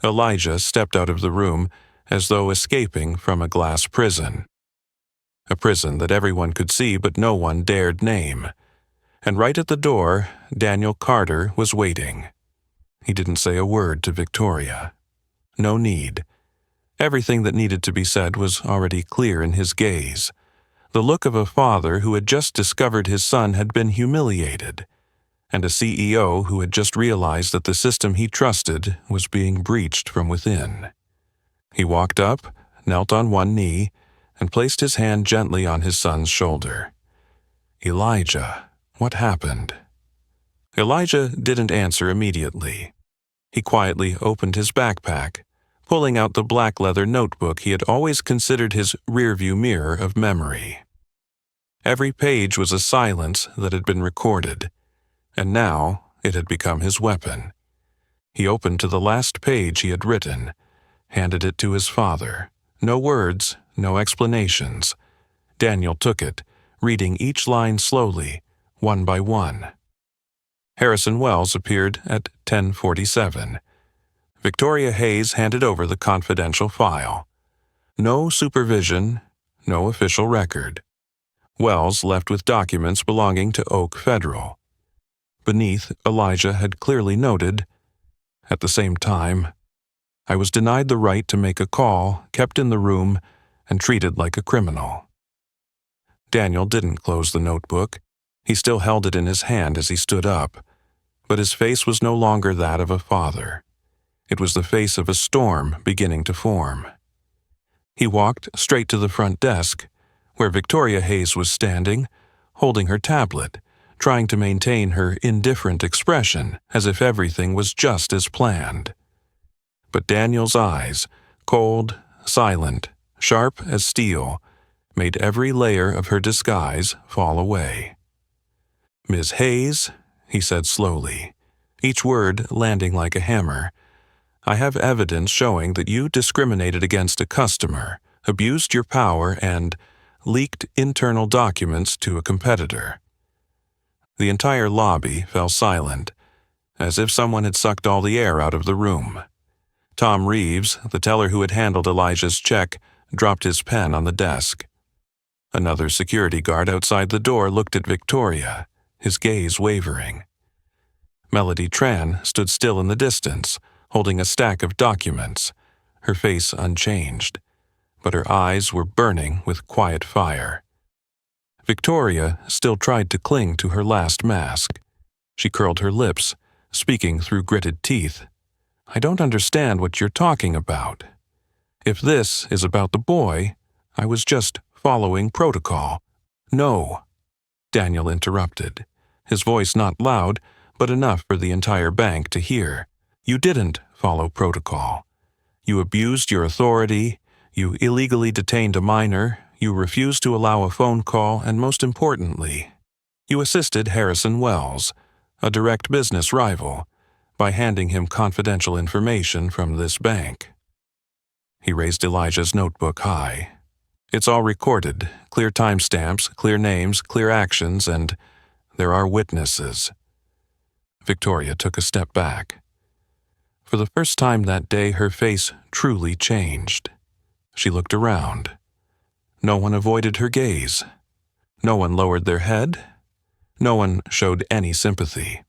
S1: Elijah stepped out of the room as though escaping from a glass prison. A prison that everyone could see but no one dared name. And right at the door, Daniel Carter was waiting. He didn't say a word to Victoria. No need. Everything that needed to be said was already clear in his gaze. The look of a father who had just discovered his son had been humiliated, and a CEO who had just realized that the system he trusted was being breached from within. He walked up, knelt on one knee, and placed his hand gently on his son's shoulder. "Elijah, what happened?" Elijah didn't answer immediately. He quietly opened his backpack, pulling out the black leather notebook he had always considered his rearview mirror of memory. Every page was a silence that had been recorded, and now it had become his weapon. He opened to the last page he had written, handed it to his father. No words, no explanations. Daniel took it, reading each line slowly, one by one. Harrison Wells appeared at 10:47. Victoria Hayes handed over the confidential file. No supervision, no official record. Wells left with documents belonging to Oak Federal. Beneath, Elijah had clearly noted, "At the same time, I was denied the right to make a call, kept in the room, and treated like a criminal." Daniel didn't close the notebook. He still held it in his hand as he stood up, but his face was no longer that of a father. It was the face of a storm beginning to form. He walked straight to the front desk, where Victoria Hayes was standing, holding her tablet, trying to maintain her indifferent expression as if everything was just as planned. But Daniel's eyes, cold, silent, sharp as steel, made every layer of her disguise fall away. "Ms. Hayes," he said slowly, each word landing like a hammer, "I have evidence showing that you discriminated against a customer, abused your power, and leaked internal documents to a competitor." The entire lobby fell silent, as if someone had sucked all the air out of the room. Tom Reeves, the teller who had handled Elijah's check, dropped his pen on the desk. Another security guard outside the door looked at Victoria, his gaze wavering. Melody Tran stood still in the distance, holding a stack of documents, her face unchanged, but her eyes were burning with quiet fire. Victoria still tried to cling to her last mask. She curled her lips, speaking through gritted teeth. "I don't understand what you're talking about. If this is about the boy, I was just following protocol." "No," Daniel interrupted, his voice not loud, but enough for the entire bank to hear. "You didn't follow protocol. You abused your authority, you illegally detained a minor, you refused to allow a phone call, and most importantly, you assisted Harrison Wells, a direct business rival, by handing him confidential information from this bank." He raised Elijah's notebook high. "It's all recorded, clear timestamps, clear names, clear actions, and there are witnesses." Victoria took a step back. For the first time that day, her face truly changed. She looked around. No one avoided her gaze. No one lowered their head. No one showed any sympathy.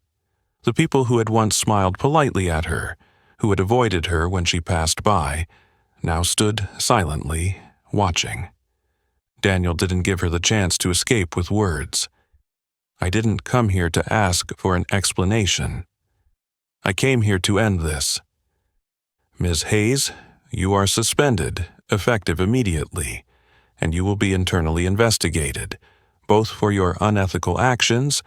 S1: The people who had once smiled politely at her, who had avoided her when she passed by, now stood silently, watching. Daniel didn't give her the chance to escape with words. "I didn't come here to ask for an explanation. I came here to end this. Ms. Hayes, you are suspended, effective immediately, and you will be internally investigated, both for your unethical actions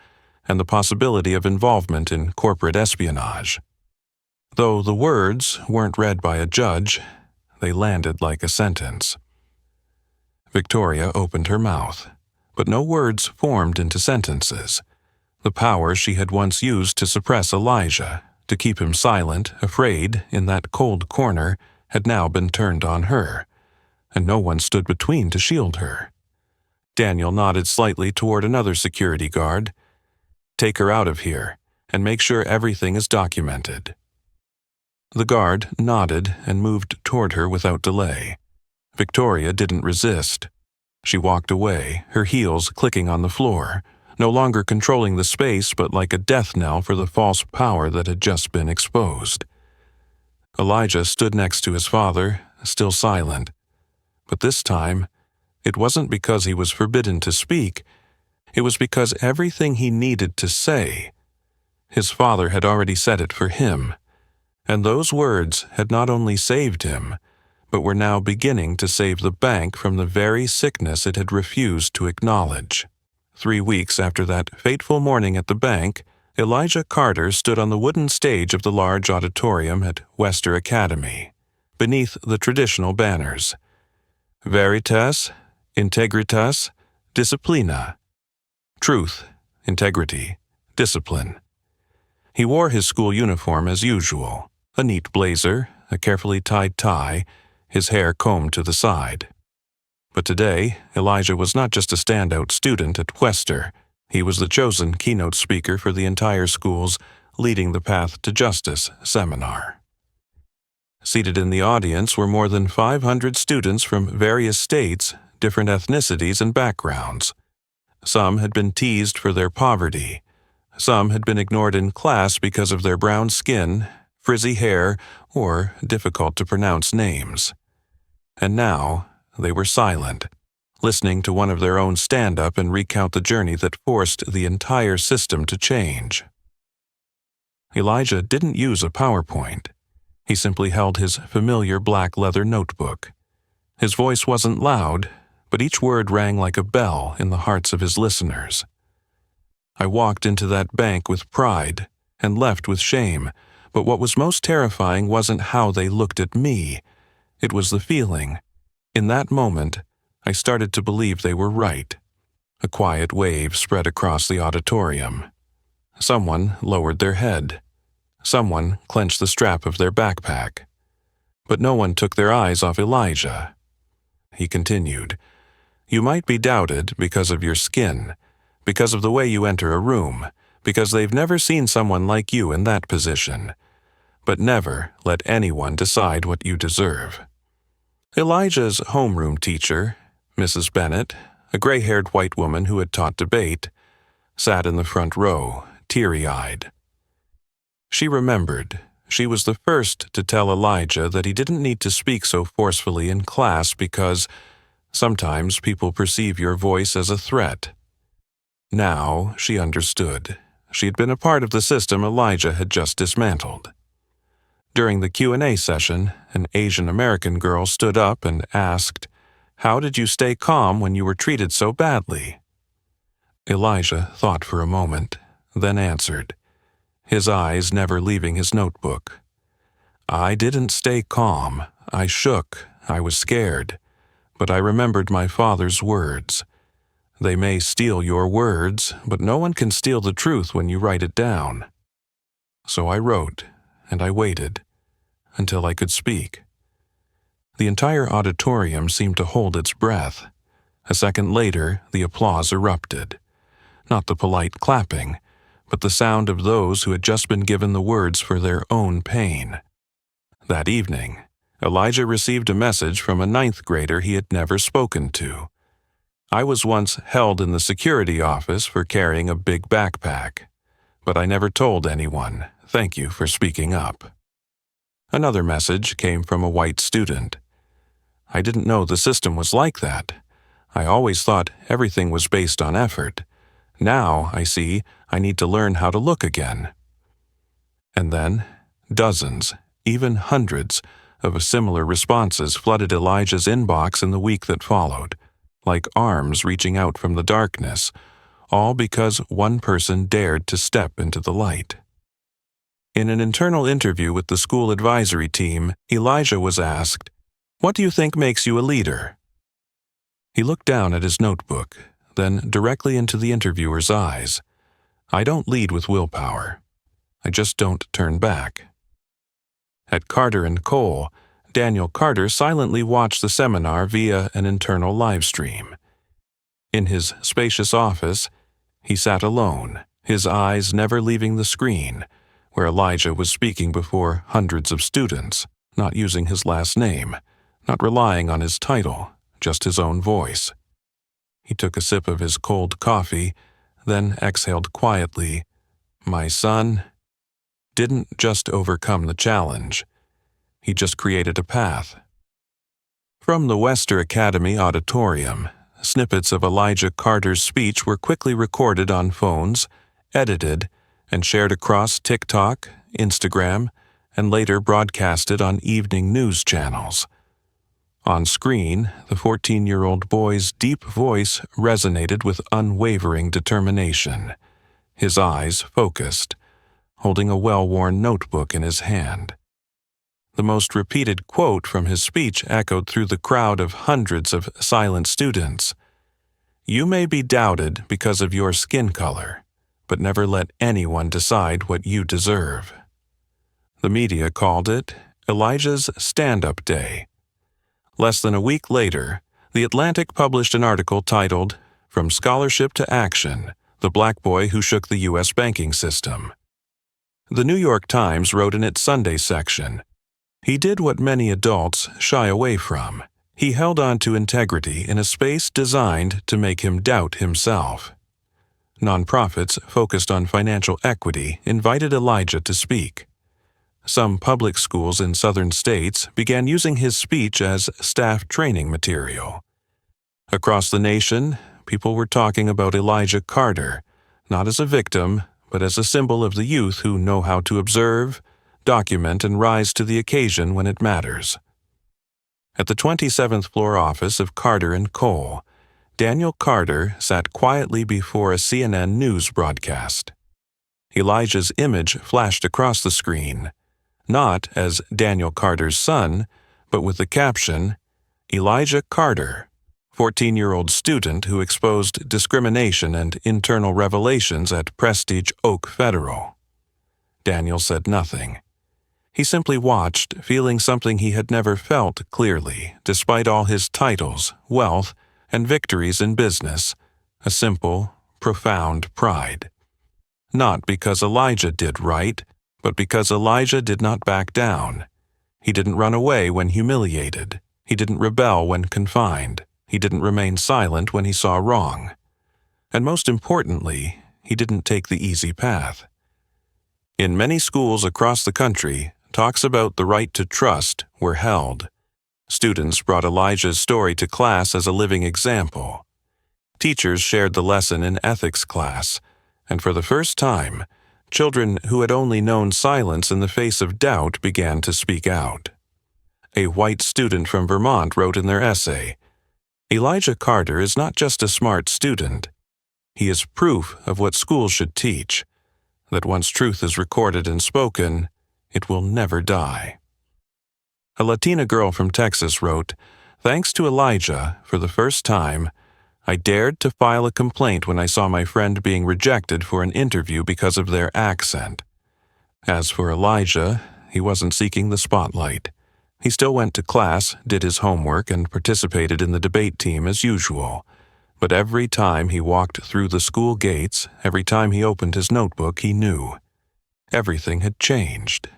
S1: and the possibility of involvement in corporate espionage." Though the words weren't read by a judge, they landed like a sentence. Victoria opened her mouth, but no words formed into sentences. The power she had once used to suppress Elijah, to keep him silent, afraid, in that cold corner, had now been turned on her, and no one stood between to shield her. Daniel nodded slightly toward another security guard. "Take her out of here, and make sure everything is documented." The guard nodded and moved toward her without delay. Victoria didn't resist. She walked away, her heels clicking on the floor, no longer controlling the space but like a death knell for the false power that had just been exposed. Elijah stood next to his father, still silent. But this time, it wasn't because he was forbidden to speak. It was because everything he needed to say, his father had already said it for him. And those words had not only saved him, but were now beginning to save the bank from the very sickness it had refused to acknowledge. 3 weeks after that fateful morning at the bank, Elijah Carter stood on the wooden stage of the large auditorium at Wester Academy, beneath the traditional banners. Veritas, Integritas, Disciplina. Truth, integrity, discipline. He wore his school uniform as usual, a neat blazer, a carefully tied tie, his hair combed to the side. But today, Elijah was not just a standout student at Wester. He was the chosen keynote speaker for the entire school's Leading the Path to Justice seminar. Seated in the audience were more than 500 students from various states, different ethnicities and backgrounds. Some had been teased for their poverty. Some had been ignored in class because of their brown skin, frizzy hair, or difficult-to-pronounce names. And now, they were silent, listening to one of their own stand up and recount the journey that forced the entire system to change. Elijah didn't use a PowerPoint. He simply held his familiar black leather notebook. His voice wasn't loud, but each word rang like a bell in the hearts of his listeners. I walked into that bank with pride and left with shame, but what was most terrifying wasn't how they looked at me. It was the feeling. In that moment, I started to believe they were right. A quiet wave spread across the auditorium. Someone lowered their head. Someone clenched the strap of their backpack. But no one took their eyes off Elijah. He continued, "You might be doubted because of your skin, because of the way you enter a room, because they've never seen someone like you in that position. But never let anyone decide what you deserve." Elijah's homeroom teacher, Mrs. Bennett, a gray-haired white woman who had taught debate, sat in the front row, teary-eyed. She remembered. She was the first to tell Elijah that he didn't need to speak so forcefully in class because sometimes people perceive your voice as a threat. Now she understood. She had been a part of the system Elijah had just dismantled. During the Q&A session, an Asian American girl stood up and asked, "How did you stay calm when you were treated so badly?" Elijah thought for a moment, then answered, his eyes never leaving his notebook. "I didn't stay calm. I shook. I was scared. But I remembered my father's words. They may steal your words, but no one can steal the truth when you write it down. So I wrote, and I waited, until I could speak." The entire auditorium seemed to hold its breath. A second later, the applause erupted. Not the polite clapping, but the sound of those who had just been given the words for their own pain. That evening, Elijah received a message from a 9th grader he had never spoken to. "I was once held in the security office for carrying a big backpack, but I never told anyone. Thank you for speaking up." Another message came from a white student. "I didn't know the system was like that. I always thought everything was based on effort. Now I see I need to learn how to look again." And then, dozens, even hundreds, of similar responses flooded Elijah's inbox in the week that followed, like arms reaching out from the darkness, all because one person dared to step into the light. In an internal interview with the school advisory team, Elijah was asked, "What do you think makes you a leader?" He looked down at his notebook, then directly into the interviewer's eyes. "I don't lead with willpower. I just don't turn back." At Carter & Cole, Daniel Carter silently watched the seminar via an internal live stream. In his spacious office, he sat alone, his eyes never leaving the screen, where Elijah was speaking before hundreds of students, not using his last name, not relying on his title, just his own voice. He took a sip of his cold coffee, then exhaled quietly. My son didn't just overcome the challenge. He just created a path. From the Wester Academy auditorium, snippets of Elijah Carter's speech were quickly recorded on phones, edited, and shared across TikTok, Instagram, and later broadcasted on evening news channels. On screen, the 14-year-old boy's deep voice resonated with unwavering determination, his eyes focused, holding a well-worn notebook in his hand. The most repeated quote from his speech echoed through the crowd of hundreds of silent students. "You may be doubted because of your skin color, but never let anyone decide what you deserve." The media called it Elijah's stand-up day. Less than a week later, The Atlantic published an article titled, "From Scholarship to Action, the Black Boy Who Shook the U.S. Banking System." The New York Times wrote in its Sunday section, "He did what many adults shy away from. He held on to integrity in a space designed to make him doubt himself." Nonprofits focused on financial equity invited Elijah to speak. Some public schools in southern states began using his speech as staff training material. Across the nation, people were talking about Elijah Carter, not as a victim, but as a symbol of the youth who know how to observe, document, and rise to the occasion when it matters. At the 27th floor office of Carter & Cole, Daniel Carter sat quietly before a CNN news broadcast. Elijah's image flashed across the screen, not as Daniel Carter's son, but with the caption, "Elijah Carter, 14-year-old student who exposed discrimination and internal revelations at Prestige Oak Federal." Daniel said nothing. He simply watched, feeling something he had never felt clearly, despite all his titles, wealth, and victories in business, a simple, profound pride. Not because Elijah did right, but because Elijah did not back down. He didn't run away when humiliated. He didn't rebel when confined. He didn't remain silent when he saw wrong. And most importantly, he didn't take the easy path. In many schools across the country, talks about the right to trust were held. Students brought Elijah's story to class as a living example. Teachers shared the lesson in ethics class, and for the first time, children who had only known silence in the face of doubt began to speak out. A white student from Vermont wrote in their essay, "Elijah Carter is not just a smart student. He is proof of what schools should teach, that once truth is recorded and spoken, it will never die." A Latina girl from Texas wrote, "Thanks to Elijah, for the first time, I dared to file a complaint when I saw my friend being rejected for an interview because of their accent." As for Elijah, he wasn't seeking the spotlight. He still went to class, did his homework, and participated in the debate team as usual. But every time he walked through the school gates, every time he opened his notebook, he knew everything had changed.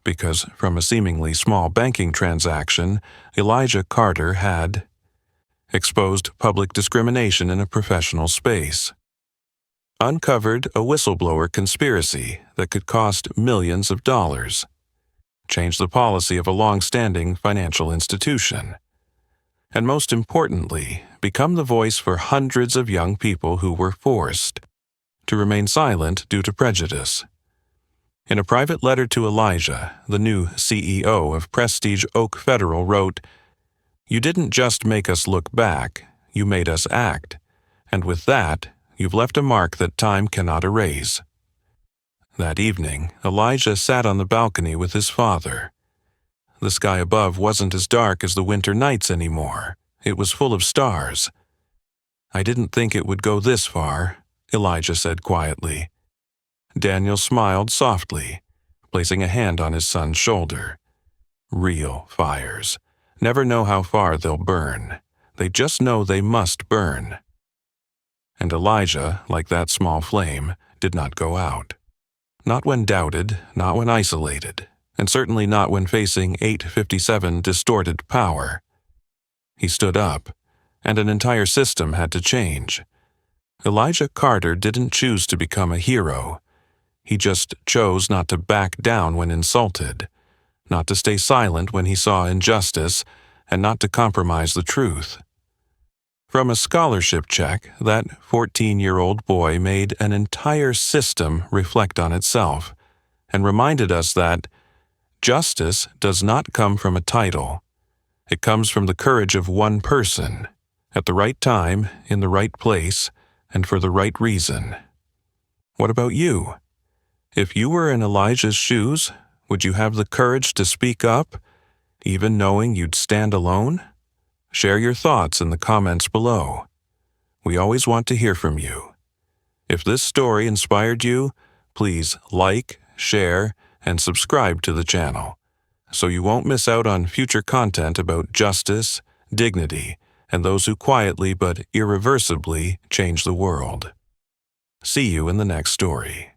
S1: Because from a seemingly small banking transaction, Elijah Carter had exposed public discrimination in a professional space, uncovered a whistleblower conspiracy that could cost millions of dollars, changed the policy of a long-standing financial institution, and most importantly, become the voice for hundreds of young people who were forced to remain silent due to prejudice. In a private letter to Elijah, the new CEO of Prestige Oak Federal wrote, "You didn't just make us look back, you made us act, and with that, you've left a mark that time cannot erase." That evening, Elijah sat on the balcony with his father. The sky above wasn't as dark as the winter nights anymore. It was full of stars, "I didn't think it would go this far," Elijah said quietly. Daniel smiled softly, placing a hand on his son's shoulder. Real fires never know how far they'll burn. They just know they must burn. And Elijah, like that small flame, did not go out. Not when doubted, not when isolated, and certainly not when facing 857 distorted power. He stood up, and an entire system had to change. Elijah Carter didn't choose to become a hero. He just chose not to back down when insulted, not to stay silent when he saw injustice, and not to compromise the truth. From a scholarship check, that 14-year-old boy made an entire system reflect on itself, and reminded us that justice does not come from a title. It comes from the courage of one person, at the right time, in the right place, and for the right reason. What about you? If you were in Elijah's shoes, would you have the courage to speak up, even knowing you'd stand alone? Share your thoughts in the comments below. We always want to hear from you. If this story inspired you, please like, share, and subscribe to the channel, so you won't miss out on future content about justice, dignity, and those who quietly but irreversibly change the world. See you in the next story.